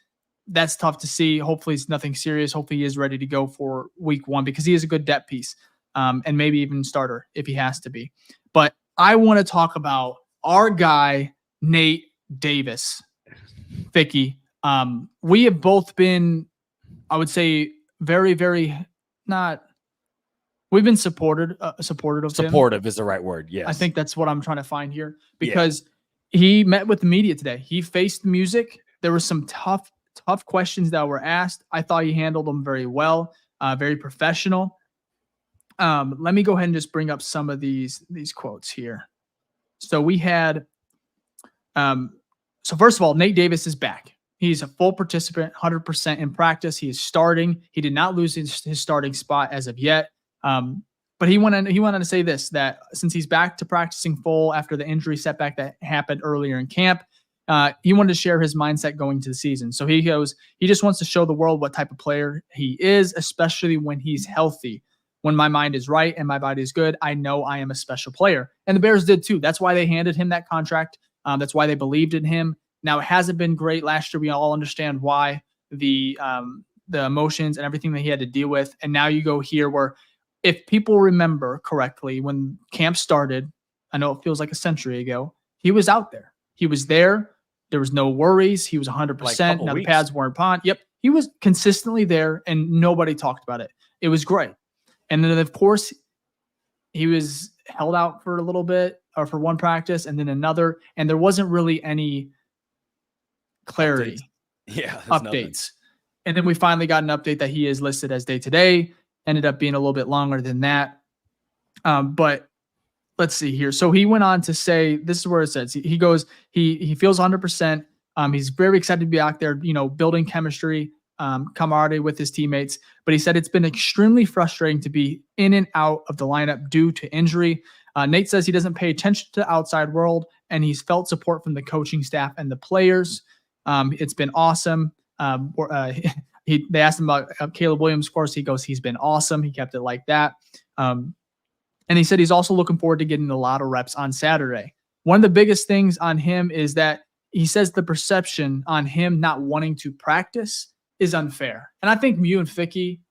That's tough to see. Hopefully it's nothing serious. Hopefully he is ready to go for week 1, because he is a good depth piece and maybe even starter if he has to be. But I want to talk about our guy, Nate Davis. Ficky. We have both been, I would say, very, very not. We've been supportive of him. Supportive is the right word. Yes. I think that's what I'm trying to find here, because he met with the media today. He faced music. There were some tough questions that were asked. I thought he handled them very well, very professional. Let me go ahead and just bring up some of these quotes here. So we had, so first of all, Nate Davis is back. He's a full participant, 100% in practice. He is starting. He did not lose his starting spot as of yet. But he went on to say this, that since he's back to practicing full after the injury setback that happened earlier in camp, he wanted to share his mindset going to the season. So he goes, he just wants to show the world what type of player he is, especially when he's healthy. When my mind is right and my body is good, I know I am a special player. And the Bears did too. That's why they handed him that contract. That's why they believed in him. Now, it hasn't been great last year. We all understand why, the emotions and everything that he had to deal with. And now you go here where, if people remember correctly, when camp started, I know it feels like a century ago, he was out there. He was there. There was no worries. He was 100%. Now the pads weren't on. Yep. He was consistently there and nobody talked about it. It was great. And then, of course, he was held out for a little bit, or for one practice and then another. And there wasn't really any clarity. Updates. Nothing. And then we finally got an update that he is listed as day-to-day. Ended up being a little bit longer than that. But let's see here. So he went on to say, this is where it says, he goes, he feels 100%. He's very excited to be out there, building chemistry, camaraderie with his teammates. But he said it's been extremely frustrating to be in and out of the lineup due to injury. Nate says he doesn't pay attention to the outside world, and he's felt support from the coaching staff and the players. It's been awesome. They asked him about Caleb Williams' course. He goes, he's been awesome. He kept it like that. And he said he's also looking forward to getting a lot of reps on Saturday. One of the biggest things on him is that he says the perception on him not wanting to practice is unfair. And I think you and Ficky,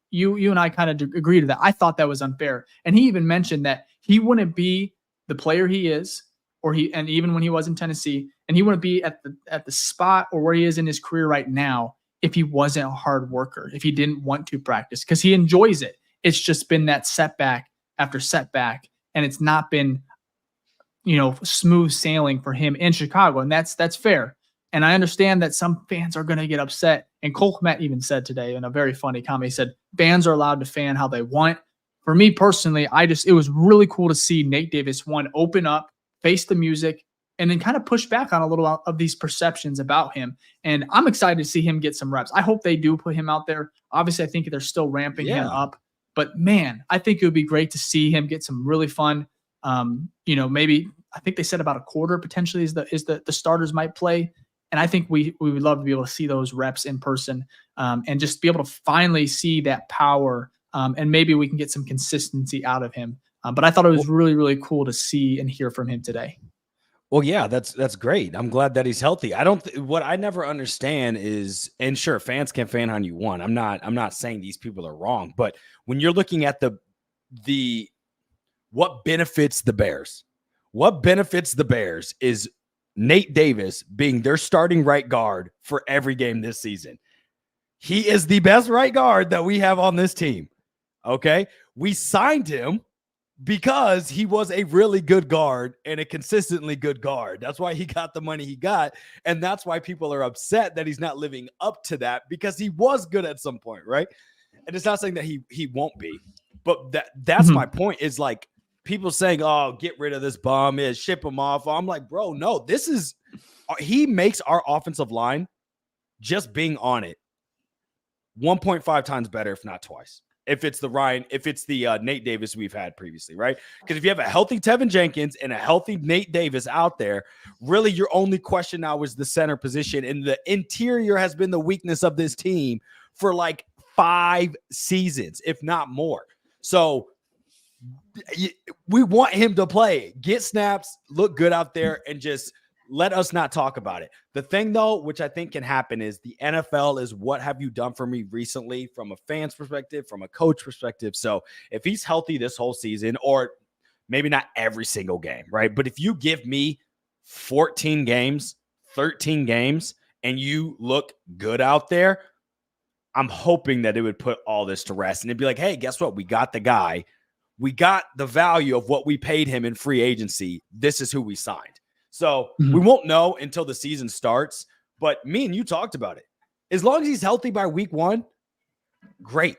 you and I kind of agree to that. I thought that was unfair. And he even mentioned that he wouldn't be the player he is, and even when he was in Tennessee, and he wouldn't be at the spot or where he is in his career right now if he wasn't a hard worker, if he didn't want to practice, because he enjoys it. It's just been that setback after setback, and it's not been, smooth sailing for him in Chicago, and that's fair. And I understand that some fans are going to get upset. And Cole Kmet even said today in a very funny comment, he said, fans are allowed to fan how they want. For me personally, it was really cool to see Nate Davis, open up, face the music, and then kind of push back on a little of these perceptions about him. And I'm excited to see him get some reps. I hope they do put him out there. Obviously, I think they're still ramping him up. But man, I think it would be great to see him get some really fun. Maybe I think they said about a quarter potentially is the starters might play. And I think we would love to be able to see those reps in person, and just be able to finally see that power. And maybe we can get some consistency out of him. But I thought it was really, really cool to see and hear from him today. Well, yeah, that's great. I'm glad that he's healthy. What I never understand is, and sure, fans can fan on you want. I'm not saying these people are wrong, but when you're looking at the what benefits the Bears, is Nate Davis being their starting right guard for every game this season. He is the best right guard that we have on this team. Okay, we signed him because he was a really good guard and a consistently good guard. That's why he got the money he got. And that's why people are upset that he's not living up to that, because he was good at some point, right? And it's not saying that he won't be, but that's my point, is like people saying, oh, get rid of this bum, ship him off. I'm like, bro, no, he makes our offensive line, just being on it, 1.5 times better, if not twice. If it's the Nate Davis we've had previously, right? Because if you have a healthy Tevin Jenkins and a healthy Nate Davis out there, really your only question now is the center position, and the interior has been the weakness of this team for like 5 seasons, if not more. So we want him to play, get snaps, look good out there, and just let us not talk about it. The thing, though, which I think can happen, is the NFL is what have you done for me recently from a fan's perspective, from a coach perspective. So if he's healthy this whole season, or maybe not every single game, right? But if you give me 14 games, 13 games, and you look good out there, I'm hoping that it would put all this to rest. And it'd be like, hey, guess what? We got the guy. We got the value of what we paid him in free agency. This is who we signed. So we won't know until the season starts, but me and you talked about it. As long as he's healthy by week 1, great.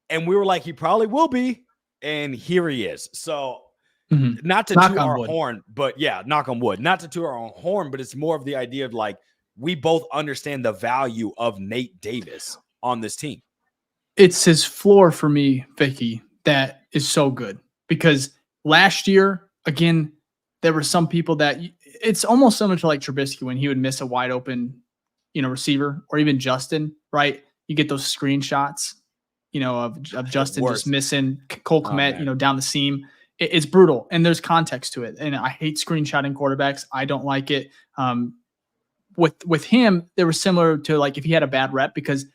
And we were like, he probably will be, and here he is. So not to toot our horn, but yeah, knock on wood. Not to toot our own horn, but it's more of the idea of like, we both understand the value of Nate Davis on this team. It's his floor for me, Ficky, that is so good. Because last year, again, there were some people that it's almost similar to like Trubisky when he would miss a wide open, receiver, or even Justin, right? You get those screenshots, of Justin just missing Cole Kmet, down the seam. It's brutal, and there's context to it. And I hate screenshotting quarterbacks. I don't like it. With him, they were similar to like if he had a bad rep, because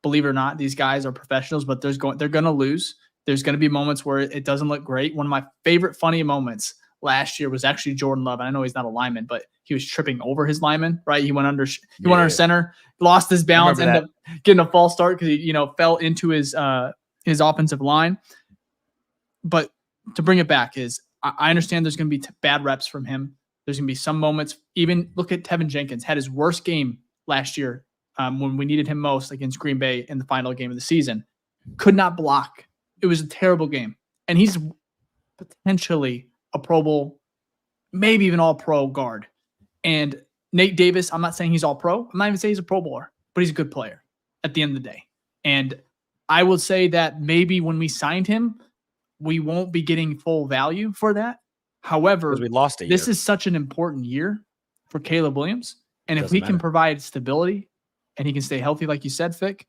believe it or not, these guys are professionals, but they're going to lose. There's going to be moments where it doesn't look great. One of my favorite funny moments last year was actually Jordan Love. And I know he's not a lineman, but he was tripping over his lineman, right? He went under center, lost his balance, ended up getting a false start because he, fell into his offensive line. But to bring it back is I understand there's going to be bad reps from him. There's going to be some moments. Even look at Tevin Jenkins, had his worst game last year when we needed him most against Green Bay in the final game of the season. Could not block. It was a terrible game. And he's potentially a Pro Bowl, maybe even all pro guard. And Nate Davis, I'm not saying he's all pro. I'm not even saying he's a Pro Bowler, but he's a good player at the end of the day. And I would say that maybe when we signed him, we won't be getting full value for that. However, we lost a this year. is such an important year for Caleb Williams. And if Doesn't we can matter. provide stability and he can stay healthy, like you said, Fick,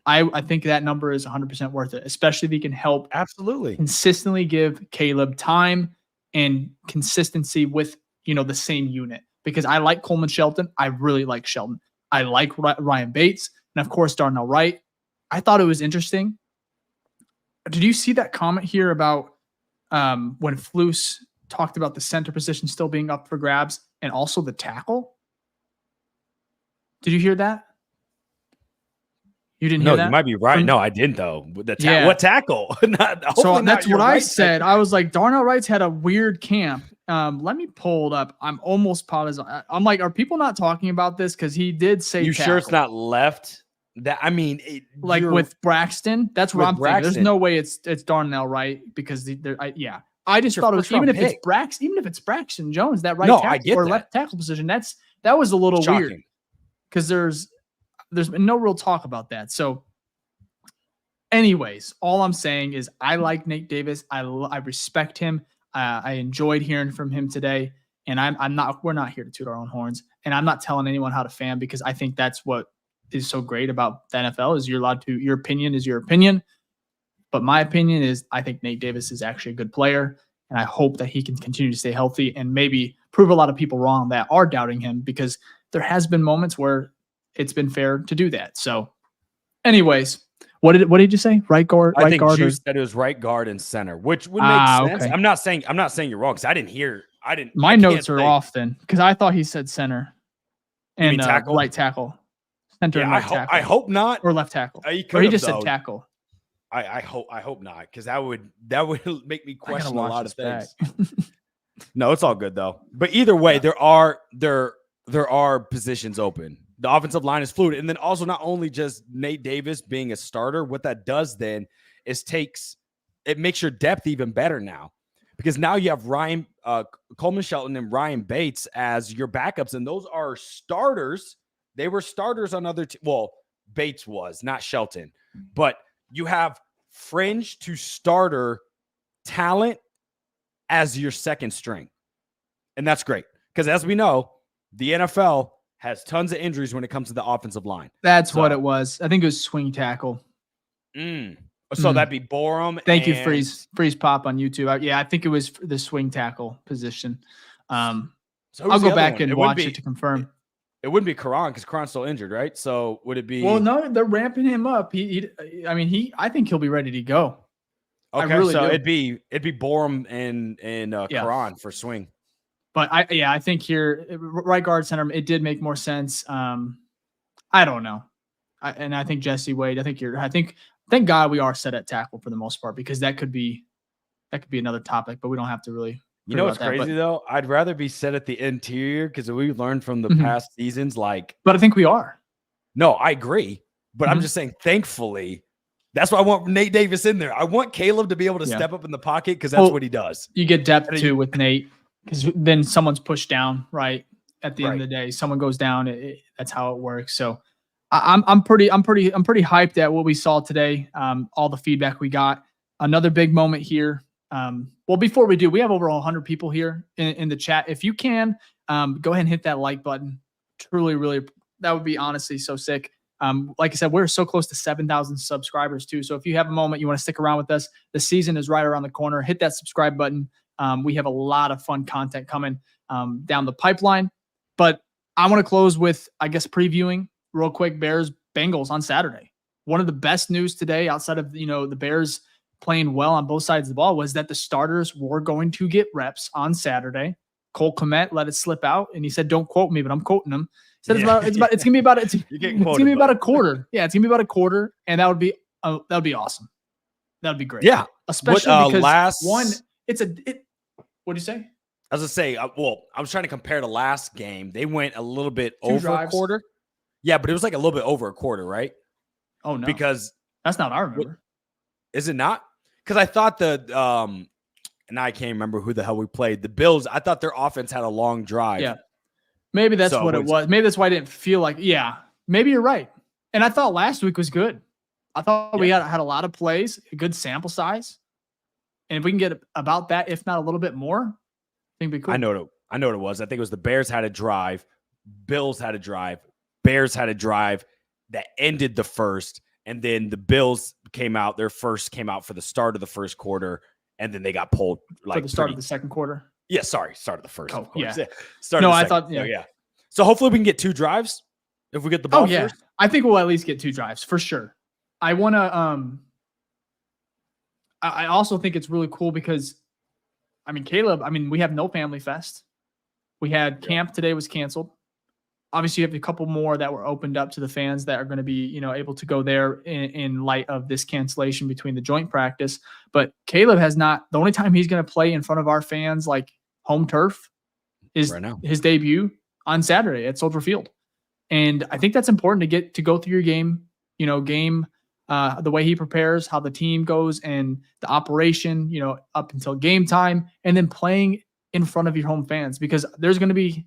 I think that number is 100% worth it, especially if he can help Absolutely. consistently give Caleb time and consistency with, the same unit. Because I like Coleman Shelton. I really like Shelton. I like Ryan Bates. And of course, Darnell Wright. I thought it was interesting. Did you see that comment here about when Flus talked about the center position still being up for grabs and also the tackle? Did you hear that? You didn't hear that? No, you might be right. No, I didn't though. Yeah. What tackle? So that's what I said. I was like, Darnell Wright's had a weird camp. Let me pull it up. I'm almost positive. I'm like, are people not talking about this? Because he did say You tackle. sure it's not left? Like with Braxton? That's what I'm thinking. There's no way it's Darnell Wright because I just thought it was even if it's Braxton Jones, that right tackle or left tackle position. That was a little weird because there's been no real talk about that. So anyways, all I'm saying is I like Nate Davis. I respect him. I enjoyed hearing from him today, and we're not here to toot our own horns, and I'm not telling anyone how to fan because I think that's what is so great about the NFL is your opinion is your opinion. But my opinion is I think Nate Davis is actually a good player, and I hope that he can continue to stay healthy and maybe prove a lot of people wrong that are doubting him because there has been moments where it's been fair to do that. So anyways, what did you say? Right guard? I think Juice said it was right guard and center, which would make sense. Okay. I'm not saying you're wrong because I didn't. My notes are off then because I thought he said center and tackle? right tackle. Center and tackle. I hope not. Or left tackle. He just said tackle. I hope not because that would make me question a lot of things. No, it's all good though. But either way, there are positions open. The offensive line is fluid. And then also not only just Nate Davis being a starter, what that does then is it makes your depth even better now. Because now you have Coleman Shelton and Ryan Bates as your backups. And those are starters. They were starters on other Bates was, not Shelton. But you have fringe to starter talent as your second string. And that's great. Because as we know, the NFL has tons of injuries when it comes to the offensive line. That's what it was. I think it was swing tackle. So that'd be Borum. Thank you, Freeze Pop on YouTube. I think it was the swing tackle position. I'll go back and watch it to confirm. It wouldn't be Karan because Karan's still injured, right? So would it be? Well, no, they're ramping him up. I think he'll be ready to go. Okay, so it'd be Borum and Karan for swing. But I think here, right guard center, it did make more sense. I don't know. I think Jesse Wade, thank God we are set at tackle for the most part, because that could be another topic, but we don't have to really. You know what's crazy though? I'd rather be set at the interior because we learned from the past seasons, But I think we are. No, I agree. But I'm just saying, thankfully, that's why I want Nate Davis in there. I want Caleb to be able to step up in the pocket because that's what he does. You get depth too with Nate. Because then someone's pushed down, right? At the end of the day, someone goes down. That's how it works. So I'm pretty hyped at what we saw today. All the feedback we got. Another big moment here. Well, before we do, we have over 100 people here in the chat. If you can, go ahead and hit that like button. Truly, really, that would be honestly so sick. Like I said, we're so close to 7,000 subscribers too. So if you have a moment, you want to stick around with us, the season is right around the corner. Hit that subscribe button. We have a lot of fun content coming down the pipeline. But I want to close with, I guess, previewing real quick Bears-Bengals on Saturday. One of the best news today outside of, the Bears playing well on both sides of the ball was that the starters were going to get reps on Saturday. Cole Kmet let it slip out, and he said, "Don't quote me," but I'm quoting him. He said it's gonna be about a quarter. Yeah, it's gonna be about a quarter, and that would be awesome. That would be great. Yeah, especially because what do you say? I was gonna say, I was trying to compare to last game. They went a little bit over a quarter. Yeah, but it was like a little bit over a quarter, right? Oh no, because that's not I remember. Is it not? Because I thought the and I can't remember who the hell we played. The Bills, I thought their offense had a long drive. Yeah. Maybe that's what it was. Maybe that's why I didn't feel like, maybe you're right. And I thought last week was good. I thought we had a lot of plays, a good sample size. And if we can get about that, if not a little bit more, I think we could. I know what it was. I think it was the Bears had a drive, Bills had a drive, Bears had a drive that ended the first, and then the Bills came out. Their first came out for the start of the first quarter, and then they got pulled for the start of the second quarter. Yeah, sorry, start of the first. Oh, of course. yeah. Start. No, of the I second. thought yeah. So hopefully we can get 2 drives if we get the ball first. I think we'll at least get 2 drives for sure. I want to. I also think it's really cool because, I mean, Caleb. I mean, we have no family fest. We had camp today was canceled. Obviously, you have a couple more that were opened up to the fans that are going to be, able to go there in light of this cancellation between the joint practice. But Caleb has not. The only time he's going to play in front of our fans, like home turf, is right now. His debut on Saturday at Soldier Field. And I think that's important to go through your game, the way he prepares, how the team goes and the operation, up until game time, and then playing in front of your home fans, because there's going to be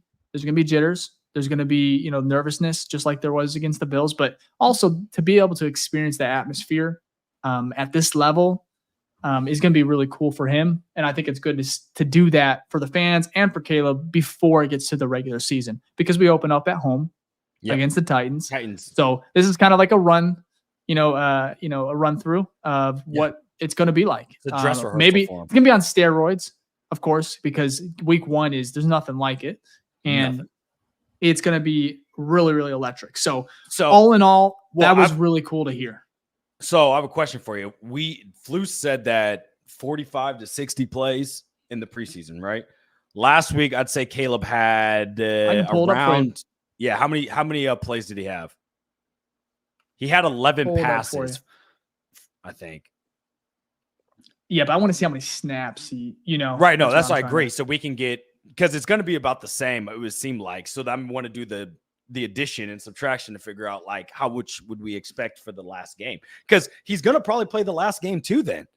jitters. There's going to be, nervousness, just like there was against the Bills, but also to be able to experience the atmosphere at this level is going to be really cool for him. And I think it's good to do that for the fans and for Caleb before it gets to the regular season, because we open up at home against the Titans. So this is kind of like a run, a run through of what it's going to be like. It's a dress rehearsal maybe for him. It's going to be on steroids, of course, because week 1 there's nothing like it. And it's going to be really, really electric. So all in all, that was really cool to hear. So I have a question for you. Flu said that 45 to 60 plays in the preseason, right? Last week, I'd say Caleb had around. Yeah, how many plays did he have? He had 11 passes, I think. Yeah, but I want to see how many snaps he, Right, no, that's like great. So we can get, because it's going to be about the same, it would seem like. So I want to do the addition and subtraction to figure out like how much would we expect for the last game, because he's going to probably play the last game too then,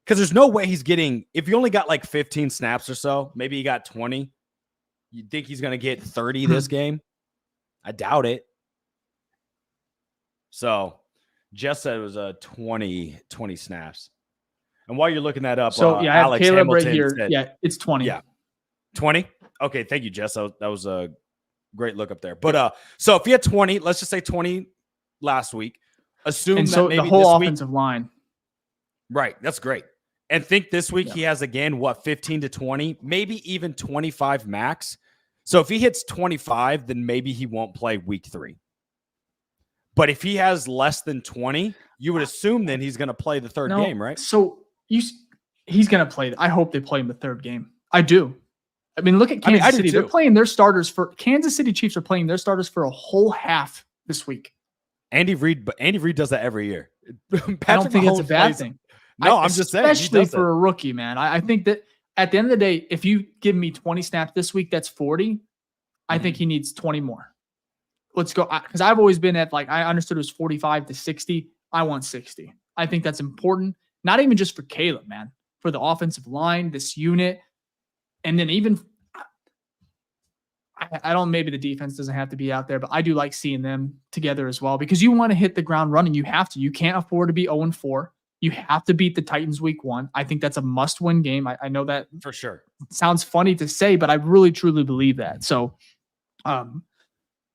because there's no way he's getting, if you only got like 15 snaps or so, maybe he got 20, you think he's going to get 30 this game? I doubt it. So Jess said it was 20 snaps. And while you're looking that up, so I have Alex Caleb Hamilton right here. Said, it's 20. Yeah, 20. Okay, thank you, Jess. That was a great look up there. But so if he had 20, let's just say 20 last week. Assume that maybe the whole this offensive line. Right, that's great. And think this week he has again 15 to 20, maybe even 25 max. So if he hits 25, then maybe he won't play week 3. But if he has less than 20, you would assume then he's going to play the third game, right? So he's going to play. I hope they play him the third game. I do. I mean, look at Kansas City. They're playing their starters for Kansas City Chiefs are playing their starters for a whole half this week. Andy Reid does that every year. I don't think it's a bad thing. No, I'm just saying. Especially for a rookie, man. I think that at the end of the day, if you give me 20 snaps this week, that's 40. I think he needs 20 more. Let's go. Because I've always been at I understood it was 45 to 60. I want 60. I think that's important. Not even just for Caleb, man. For the offensive line, this unit. And then even, I don't, maybe the defense doesn't have to be out there, but I do like seeing them together as well, because you want to hit the ground running. You have to. You can't afford to be 0-4. You have to beat the Titans week 1. I think that's a must-win game. I know that for sure. It sounds funny to say, but I really, truly believe that. So,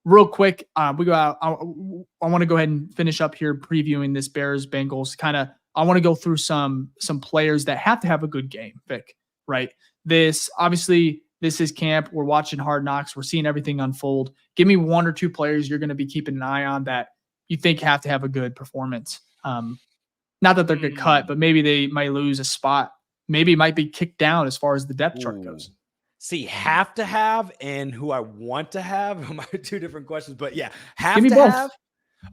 real quick, we go out. I want to go ahead and finish up here previewing this Bears-Bengals. I want to go through some players that have to have a good game, Vic, right? This is camp. We're watching Hard Knocks. We're seeing everything unfold. Give me 1 or 2 players you're going to be keeping an eye on that you think have to have a good performance. Not that they're get cut, but maybe they might lose a spot. Maybe it might be kicked down as far as the depth chart goes. See, have to have and who I want to have are 2 different questions, but yeah, Give me both. have.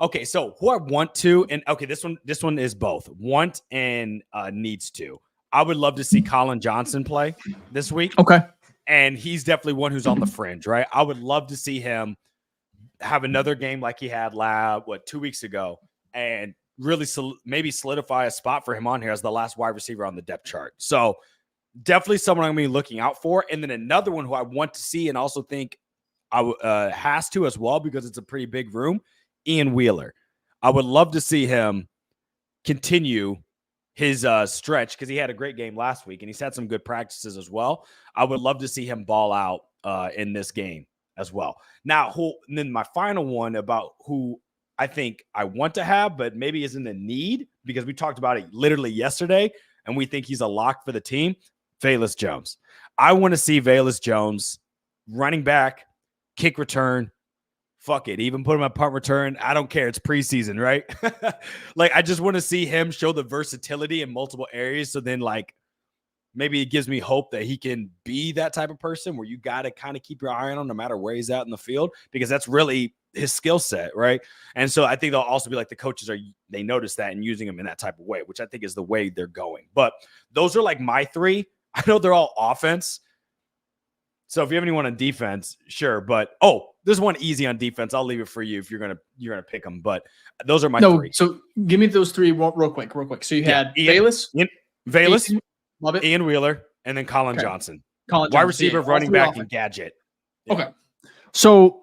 Okay, so who I want to, and okay, this one is both want and needs to. I would love to see Colin Johnson play this week. Okay. And he's definitely one who's on the fringe, right? I would love to see him have another game like he had 2 weeks ago, and really maybe solidify a spot for him on here as the last wide receiver on the depth chart. So definitely someone I'm going to be looking out for. And then another one who I want to see and also think has to as well, because it's a pretty big room, Ian Wheeler. I would love to see him continue his stretch, because he had a great game last week and he's had some good practices as well. I would love to see him ball out in this game as well. Now, and then my final one about who I think I want to have, but maybe isn't a need, because we talked about it literally yesterday and we think he's a lock for the team, Velus Jones. I want to see Velus Jones running back, kick return, fuck it, even put him at punt return. I don't care. It's preseason, right? Like, I just want to see him show the versatility in multiple areas. So then, like, maybe it gives me hope that he can be that type of person where you got to kind of keep your eye on him no matter where he's at in the field, because that's really his skill set, right? And so I think they'll also be like, the coaches they notice that and using him in that type of way, which I think is the way they're going. But those are like my three. I know they're all offense. So if you have anyone on defense, sure. But there's one easy on defense. I'll leave it for you if you're gonna pick them. But those are my three. So give me those three real quick. So you had Velus, love it, Ian Wheeler, and then Colin Johnson. Wide receiver, running back, and gadget. Yeah. Okay. So,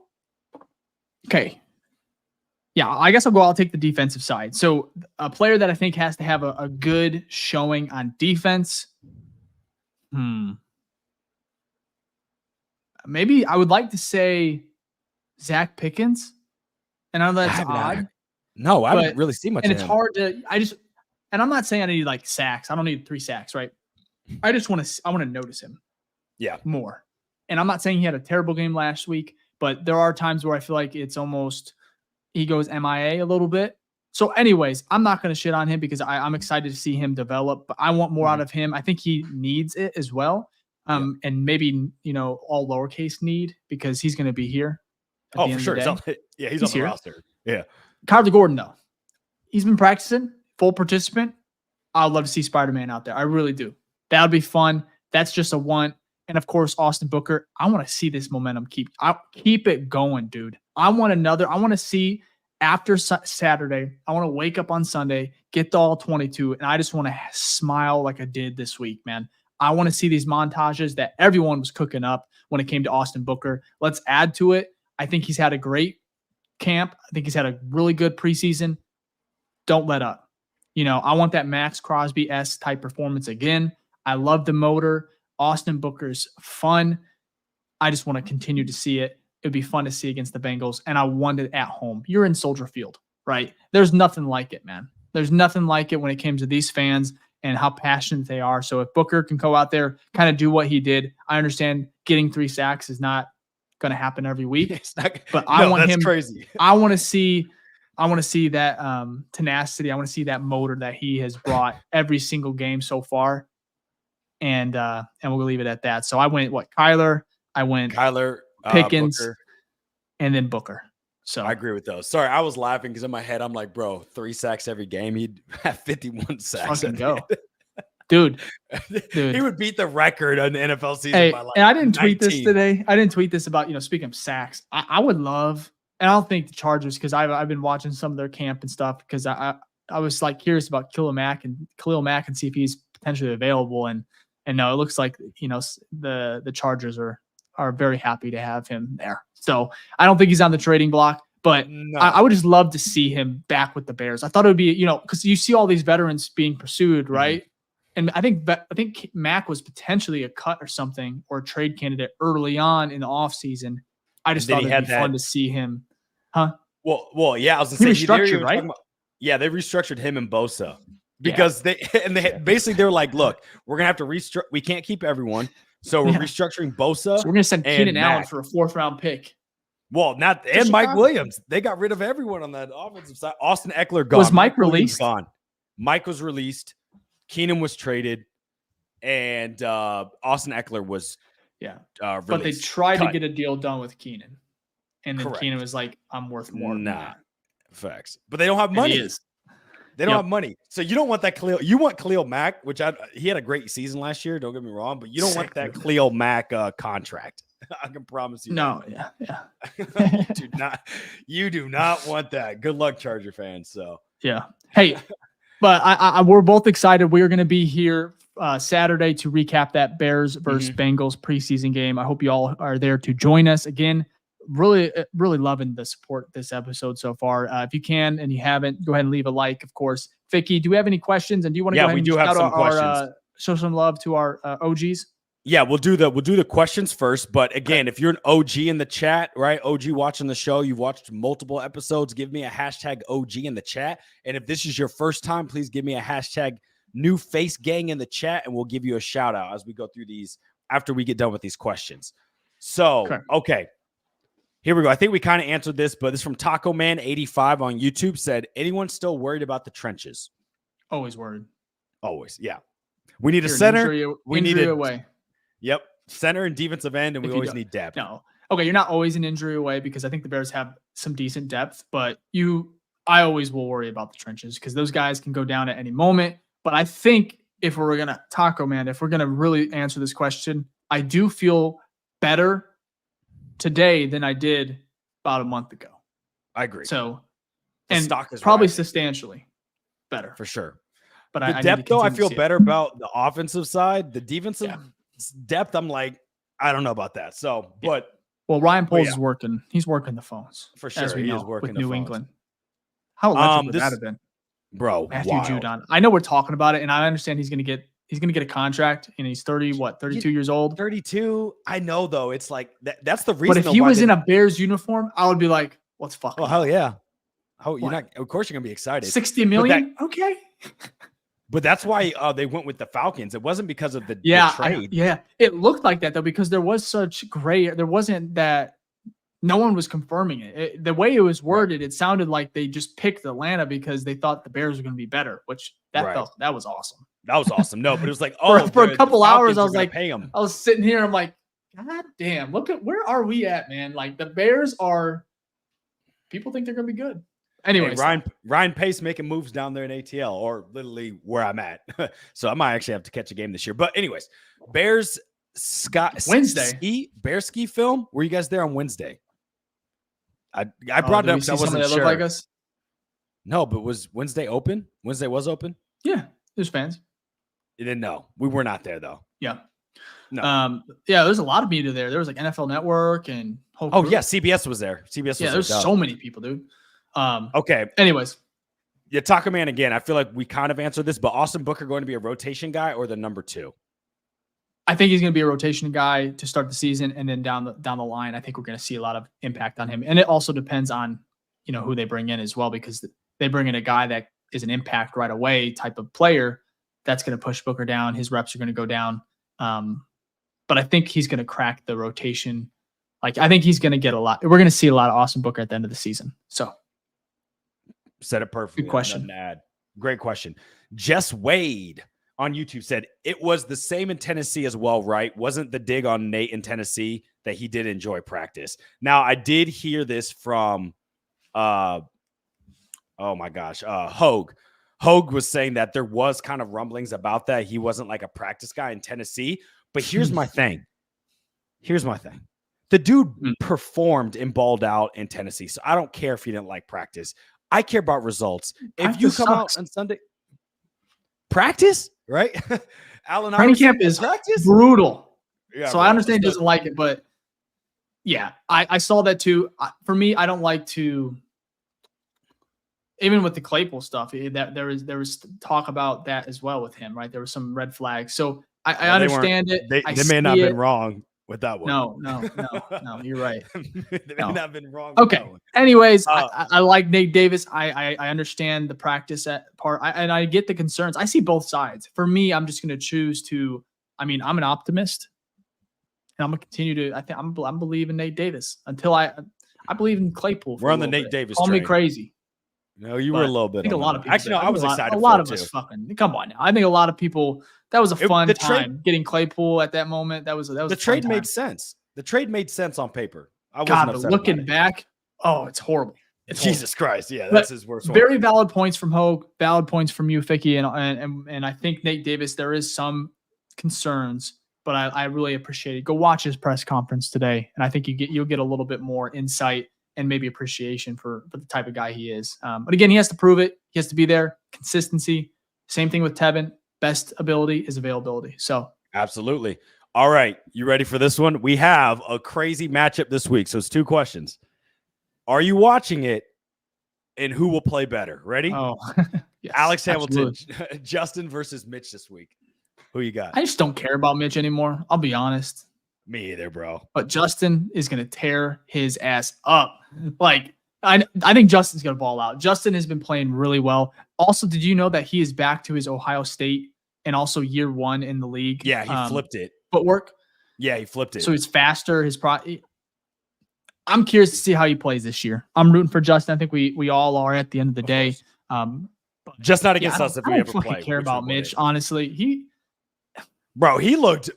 yeah, I guess I'll take the defensive side. So a player that I think has to have a good showing on defense. Maybe I would like to say Zach Pickens. And I know that's odd. No, I haven't really seen much of him. And it's hard to, and I'm not saying I need like sacks. I don't need 3 sacks, right? I want to notice him. Yeah. More. And I'm not saying he had a terrible game last week, but there are times where I feel like it's almost, he goes MIA a little bit. So anyways, I'm not going to shit on him because I'm excited to see him develop, but I want more out of him. I think he needs it as well. And maybe, all lowercase need, because he's going to be here. Oh, for sure. He's on the roster. Yeah. Kyler Gordon, though. He's been practicing, full participant. I'd love to see Spider-Man out there. I really do. That would be fun. That's just a want. And of course, Austin Booker. I want to see this momentum keep it going, dude. I want to see after Saturday. I want to wake up on Sunday, get to all 22, and I just want to smile like I did this week, man. I want to see these montages that everyone was cooking up when it came to Austin Booker. Let's add to it. I think he's had a great camp. I think he's had a really good preseason. Don't let up. I want that Max Crosby-esque type performance again. I love the motor. Austin Booker's fun. I just want to continue to see it. It'd be fun to see against the Bengals, and I want it at home. You're in Soldier Field, right? There's nothing like it, man. There's nothing like it when it came to these fans and how passionate they are. So if Booker can go out there, kind of do what he did, I understand getting 3 sacks is not going to happen every week. I want him. Crazy. I want to see that tenacity. I want to see that motor that he has brought every single game so far. And we'll leave it at that. So I went Kyler. I went Pickens, Booker, and then Booker. So I agree with those. Sorry, I was laughing because in my head I'm like, bro, 3 sacks every game. He'd have 51 sacks. Fucking go. Dude. He would beat the record on the NFL season by like and I didn't 19. tweet this today. I didn't tweet this about, speaking of sacks. I would love, and I don't think the Chargers, because I've been watching some of their camp and stuff, because I was like curious about Khalil Mack and see if he's potentially available. And no, it looks like, the Chargers are very happy to have him there. So I don't think he's on the trading block, but no. I would just love to see him back with the Bears. I thought it would be, because you see all these veterans being pursued, right? And I think Mac was potentially a cut or something, or a trade candidate early on in the offseason. I just thought it'd be fun to see him. Huh? Well, yeah, I was going to say, restructured, right? They restructured him and Bosa because they were like, look, we're going to have to restructure. We can't keep everyone. So we're restructuring Bosa. So we're going to send Keenan Allen for a 4th-round pick. Well, and Mike Williams. They got rid of everyone on that offensive side. Austin Eckler gone. Was Mike released? Gone. Mike was released. Keenan was traded. And Austin Eckler was released. But they tried to get a deal done with Keenan. And then Keenan was like, I'm worth more than that. Facts. But they don't have money. They don't have money. So you don't want that Khalil. You want Khalil Mack, which he had a great season last year. Don't get me wrong. But you don't want that Khalil Mack contract. I can promise you. No, You do not want that. Good luck, Charger fans. So yeah. Hey, but we're both excited. We are going to be here Saturday to recap that Bears versus Bengals preseason game. I hope you all are there to join us again. Really loving the support this episode so far. If you can and you haven't, go ahead and leave a like, of course. Ficky, do we have any questions? And do you want to go ahead and shout out our show some love to our OGs? Yeah, we'll do the questions first. But again, if you're an OG in the chat, right? OG watching the show, you've watched multiple episodes, give me a hashtag OG in the chat. And if this is your first time, please give me a hashtag new face gang in the chat, and we'll give you a shout out as we go through these after we get done with these questions. So, okay. Here we go. I think we kind of answered this, but this is from Taco Man 85 on YouTube said, anyone still worried about the trenches? Always worried. Always. Yeah. We need a center. We need away. Yep. Center and defensive end, and we always need depth. No. Okay. You're not always an injury away because I think the Bears have some decent depth, but I always will worry about the trenches because those guys can go down at any moment. But I think if we're going to really answer this question, I do feel better today than I did about a month ago. I agree. So, the stock is probably rising. substantially better for sure. But the depth, though, I feel better about the offensive side. The defensive depth, I'm like, I don't know about that. So, but Ryan Poles is working. He's working the phones for sure. As we he know, is working with the New phones. England. How electric would that have been, bro? Matthew Judon. I know we're talking about it, and I understand he's gonna get a contract, and he's 32 years old. 32. I know, though. It's like that's the reason. But if he was in a Bears uniform, I would be like, let's fuck. Oh hell yeah! You're not? Of course you're gonna be excited. 60 million. Okay. But that's why they went with the Falcons. It wasn't because of the trade. It looked like that though because there was such gray. There wasn't that. No one was confirming it. The way it was worded, it sounded like they just picked Atlanta because they thought the Bears were going to be better. Which that was awesome. That was awesome. No, but it was like for a couple hours, I was like, pay them. I was sitting here. I'm like, God damn! Look at where are we at, man? Like the Bears are. People think they're going to be good. Anyway, Ryan Pace making moves down there in ATL, or literally where I'm at. So I might actually have to catch a game this year. But anyways, Bears Wednesday Bears ski film. Were you guys there on Wednesday? I brought it up because I wasn't sure. Look like us? No, but was Wednesday open? Wednesday was open? Yeah, there's fans. You didn't know. We were not there though. Yeah. No. There's a lot of media there. There was like NFL Network and CBS was there. There's so many people, dude. Okay. Anyways. Yeah, Taco Man again. I feel like we kind of answered this, but Austin Booker going to be a rotation guy or the number 2? I think he's going to be a rotation guy to start the season, and then down the line, I think we're going to see a lot of impact on him. And it also depends on who they bring in as well, because they bring in a guy that is an impact right away type of player that's going to push Booker down. His reps are going to go down, but I think he's going to crack the rotation. Like I think he's going to get a lot. We're going to see a lot of Austin Booker at the end of the season. So, said it perfectly. Good question. Nothing to add. Great question. Jess Wade on YouTube said it was the same in Tennessee as well, right? Wasn't the dig on Nate in Tennessee that he did enjoy practice? Now, I did hear this from, Hogue. Hogue was saying that there was kind of rumblings about that. He wasn't like a practice guy in Tennessee. But here's my thing. The dude performed and balled out in Tennessee. So I don't care if he didn't like practice. I care about results. If you come out on Sunday, practice, right? Allen training camp is brutal. Yeah, so I understand he doesn't like it, but yeah, I saw that too. For me, I don't like to, even with the Claypool stuff, that there was talk about that as well with him, right? There were some red flags. So I understand it. They may not have been wrong with that one. No, you're right. They may not have been wrong. Okay. Anyways, I like Nate Davis. I understand the practice part, and I get the concerns. I see both sides. For me, I'm just going to choose to. I mean, I'm an optimist, and I'm going to continue to. I think I'm believing Nate Davis until I believe in Claypool. We're on the Nate Davis. Call me crazy. No, you were a little bit. I think a lot of people. Actually, no, I was excited. A lot of us fucking. Come on now. I think a lot of people. That was a fun time getting Claypool at that moment. That was the trade made sense. The trade made sense on paper. But looking back, it's horrible. Jesus Christ, yeah, that's his worst one. Very valid points from Hogue, valid points from you, Ficky, and I think Nate Davis. There is some concerns, but I really appreciate it. Go watch his press conference today, and I think you'll get a little bit more insight and maybe appreciation for the type of guy he is. But again, he has to prove it. He has to be there. Consistency. Same thing with Tevin. best ability is availability. So absolutely. All right. You ready for this one? We have a crazy matchup this week. So it's 2 questions. Are you watching it? And who will play better? Ready? oh yes, Alex Hamilton, absolutely. Justin versus Mitch this week. Who you got? I just don't care about Mitch anymore. I'll be honest. Me either, bro. But Justin is going to tear his ass up. Like, I think Justin's going to ball out. Justin has been playing really well. Also, did you know that he is back to his Ohio State and also year 1 in the league? Yeah, he flipped it. Footwork. Yeah, he flipped it. So he's faster. I'm curious to see how he plays this year. I'm rooting for Justin. I think we all are at the end of the day. Just not against us if we ever play. I don't care about Mitch, honestly. He looked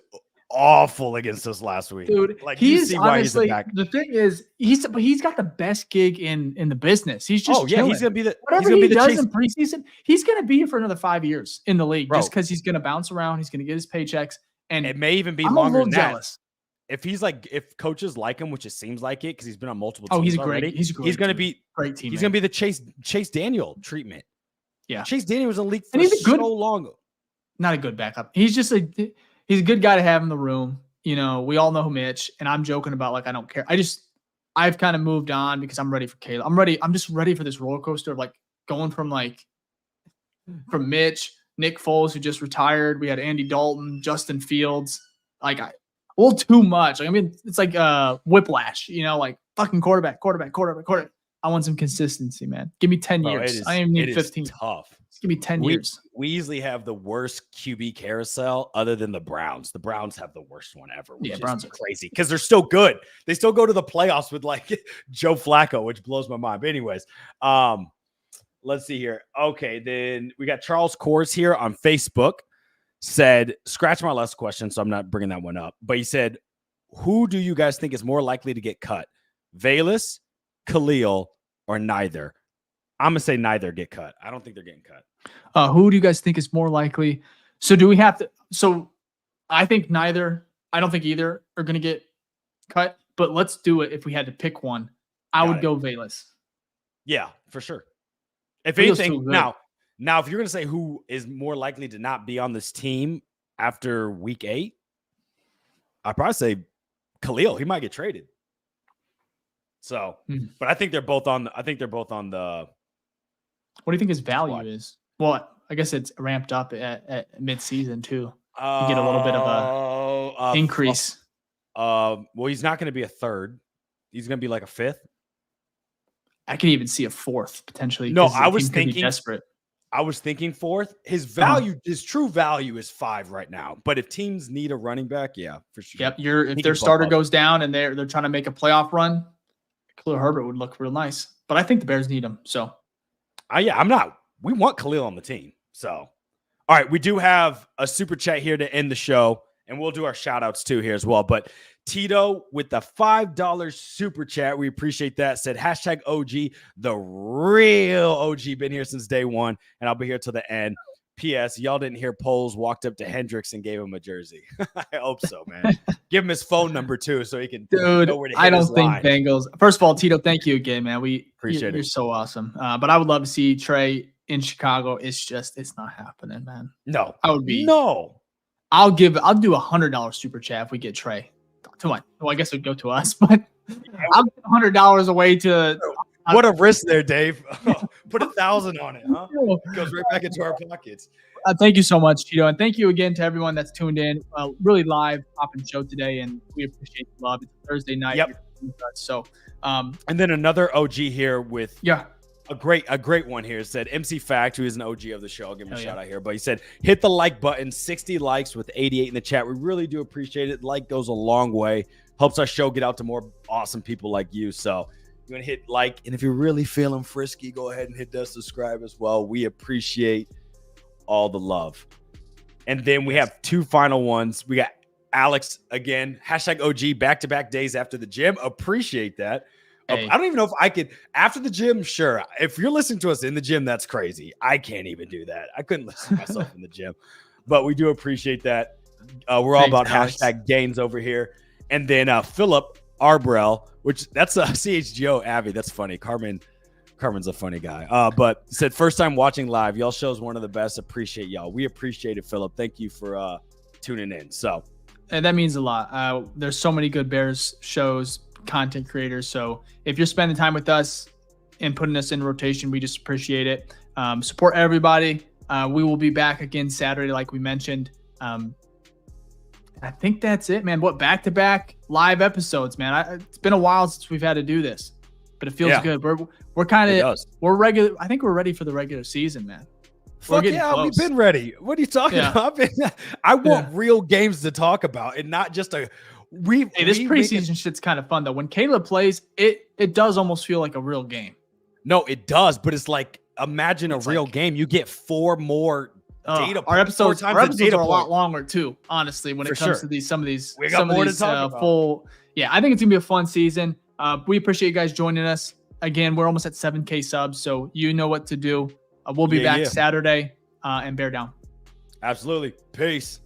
awful against us last week. Dude, like he's honestly the thing is he's got the best gig in the business. He's just chilling. He's gonna be the whatever he does in preseason. He's gonna be for another 5 years in the league, bro. just because he's gonna bounce around. He's gonna get his paychecks, and it may even be I'm longer a little than jealous. That. If coaches like him, which it seems like it, because he's been on multiple teams. Oh, he's already, great. He's gonna be great team. He's gonna be the Chase Daniel treatment. Yeah, Chase Daniel was in the league for so long. Not a good backup. He's just he's a good guy to have in the room. You know, we all know Mitch, and I'm joking about like I don't care. I've kind of moved on because I'm ready for Caleb. I'm just ready for this roller coaster of like going from Mitch, Nick Foles, who just retired. We had Andy Dalton, Justin Fields. Like a little too much. Like, I mean, it's like whiplash. You know, like fucking quarterback. I want some consistency, man. Give me 10 years. I even need 15. Tough. Just give me 10 years. We easily have the worst QB carousel other than the Browns. The Browns have the worst one ever, which is crazy because they're still good. They still go to the playoffs with like Joe Flacco, which blows my mind. But anyways, let's see here. Okay, then we got Charles Kors here on Facebook. Said, scratch my last question, so I'm not bringing that one up. But he said, who do you guys think is more likely to get cut? Velus, Khalil, or neither? I'm going to say neither get cut. I don't think they're getting cut. Who do you guys think is more likely? So do we have to? So I think neither. I don't think either are going to get cut. But let's do it if we had to pick one. I would go Velus. Yeah, for sure. If anything, now, if you're going to say who is more likely to not be on this team after week 8, I'd probably say Khalil. He might get traded. So, but I think they're both on. I think they're both on the. What do you think his value is? Well, I guess it's ramped up at midseason too. You get a little bit of a increase. Well, he's not going to be a third. He's going to be like a 5th. I can even see a 4th potentially. No, I was thinking desperate. I was thinking 4th. His value, his true value is 5 right now. But if teams need a running back, yeah, for sure. Yep. If their starter goes down and they're trying to make a playoff run, Khalil Herbert would look real nice. But I think the Bears need him. So, we want Khalil on the team. So, all right, we do have a super chat here to end the show, and we'll do our shout outs too here as well. But Tito with the $5 super chat. We appreciate that. Said #OG, the real OG, been here since day one, and I'll be here till the end. P.S. Y'all didn't hear Poles walked up to Hendricks and gave him a jersey. I hope so, man. Give him his phone number too, so he can know where to hit I don't his think line. Bengals. First of all, Tito, thank you again, man. We appreciate it. You're so awesome. But I would love to see Trey in Chicago. It's not happening, man. No, I would be. No, I'll do $100 super chat if we get Trey. Well, I guess it would go to us, but I'll give $100 away to. What a risk there, Dave. Put 1,000 on it, huh? It goes right back into our pockets. Thank you so much, Tito, and thank you again to everyone that's tuned in. Really live popping show today, and we appreciate the love. It's Thursday night. Yep. So, and then another OG here with a great one here. Said MC Fact, who is an OG of the show. I'll give him a shout out here, but he said hit the like button. 60 likes with 88 in the chat. We really do appreciate it. Like goes a long way. Helps our show get out to more awesome people like you. So you're gonna hit like, and if you're really feeling frisky, go ahead and hit that subscribe as well. We appreciate all the love. And then we have 2 final ones. We got Alex again, #OG, back-to-back days after the gym. Appreciate that. Hey. I don't even know if I could after the gym. Sure, if you're listening to us in the gym, that's crazy. I can't even do that. I couldn't listen to myself in the gym, but we do appreciate that. We're all about Alex. #gains over here. And then Philip Arbrell, which that's a CHGO Abby. That's funny. Carmen Carmen's a funny guy. But he said, first time watching live. Y'all show's one of the best. Appreciate y'all. We appreciate it, Philip. Thank you for tuning in. So, and that means a lot. There's so many good Bears shows, content creators. So if you're spending time with us and putting us in rotation, we just appreciate it. Support everybody. We will be back again Saturday, like we mentioned. I think that's it, man. Back-to-back live episodes, man. It's been a while since we've had to do this, but it feels good. We're kind of regular. I think we're ready for the regular season, man. Fuck yeah, close. We've been ready. What are you talking about? I want real games to talk about and not just this preseason shit's kind of fun though. When Caleb plays, it does almost feel like a real game. No, it does, but it's like imagine a real game. You get 4 more data. Our episodes are a lot longer too. Honestly, when it comes to some of these, we got more to talk about. Full. Yeah, I think it's gonna be a fun season. We appreciate you guys joining us. Again, we're almost at 7K subs, so you know what to do. We'll be back Saturday and bear down. Absolutely. Peace.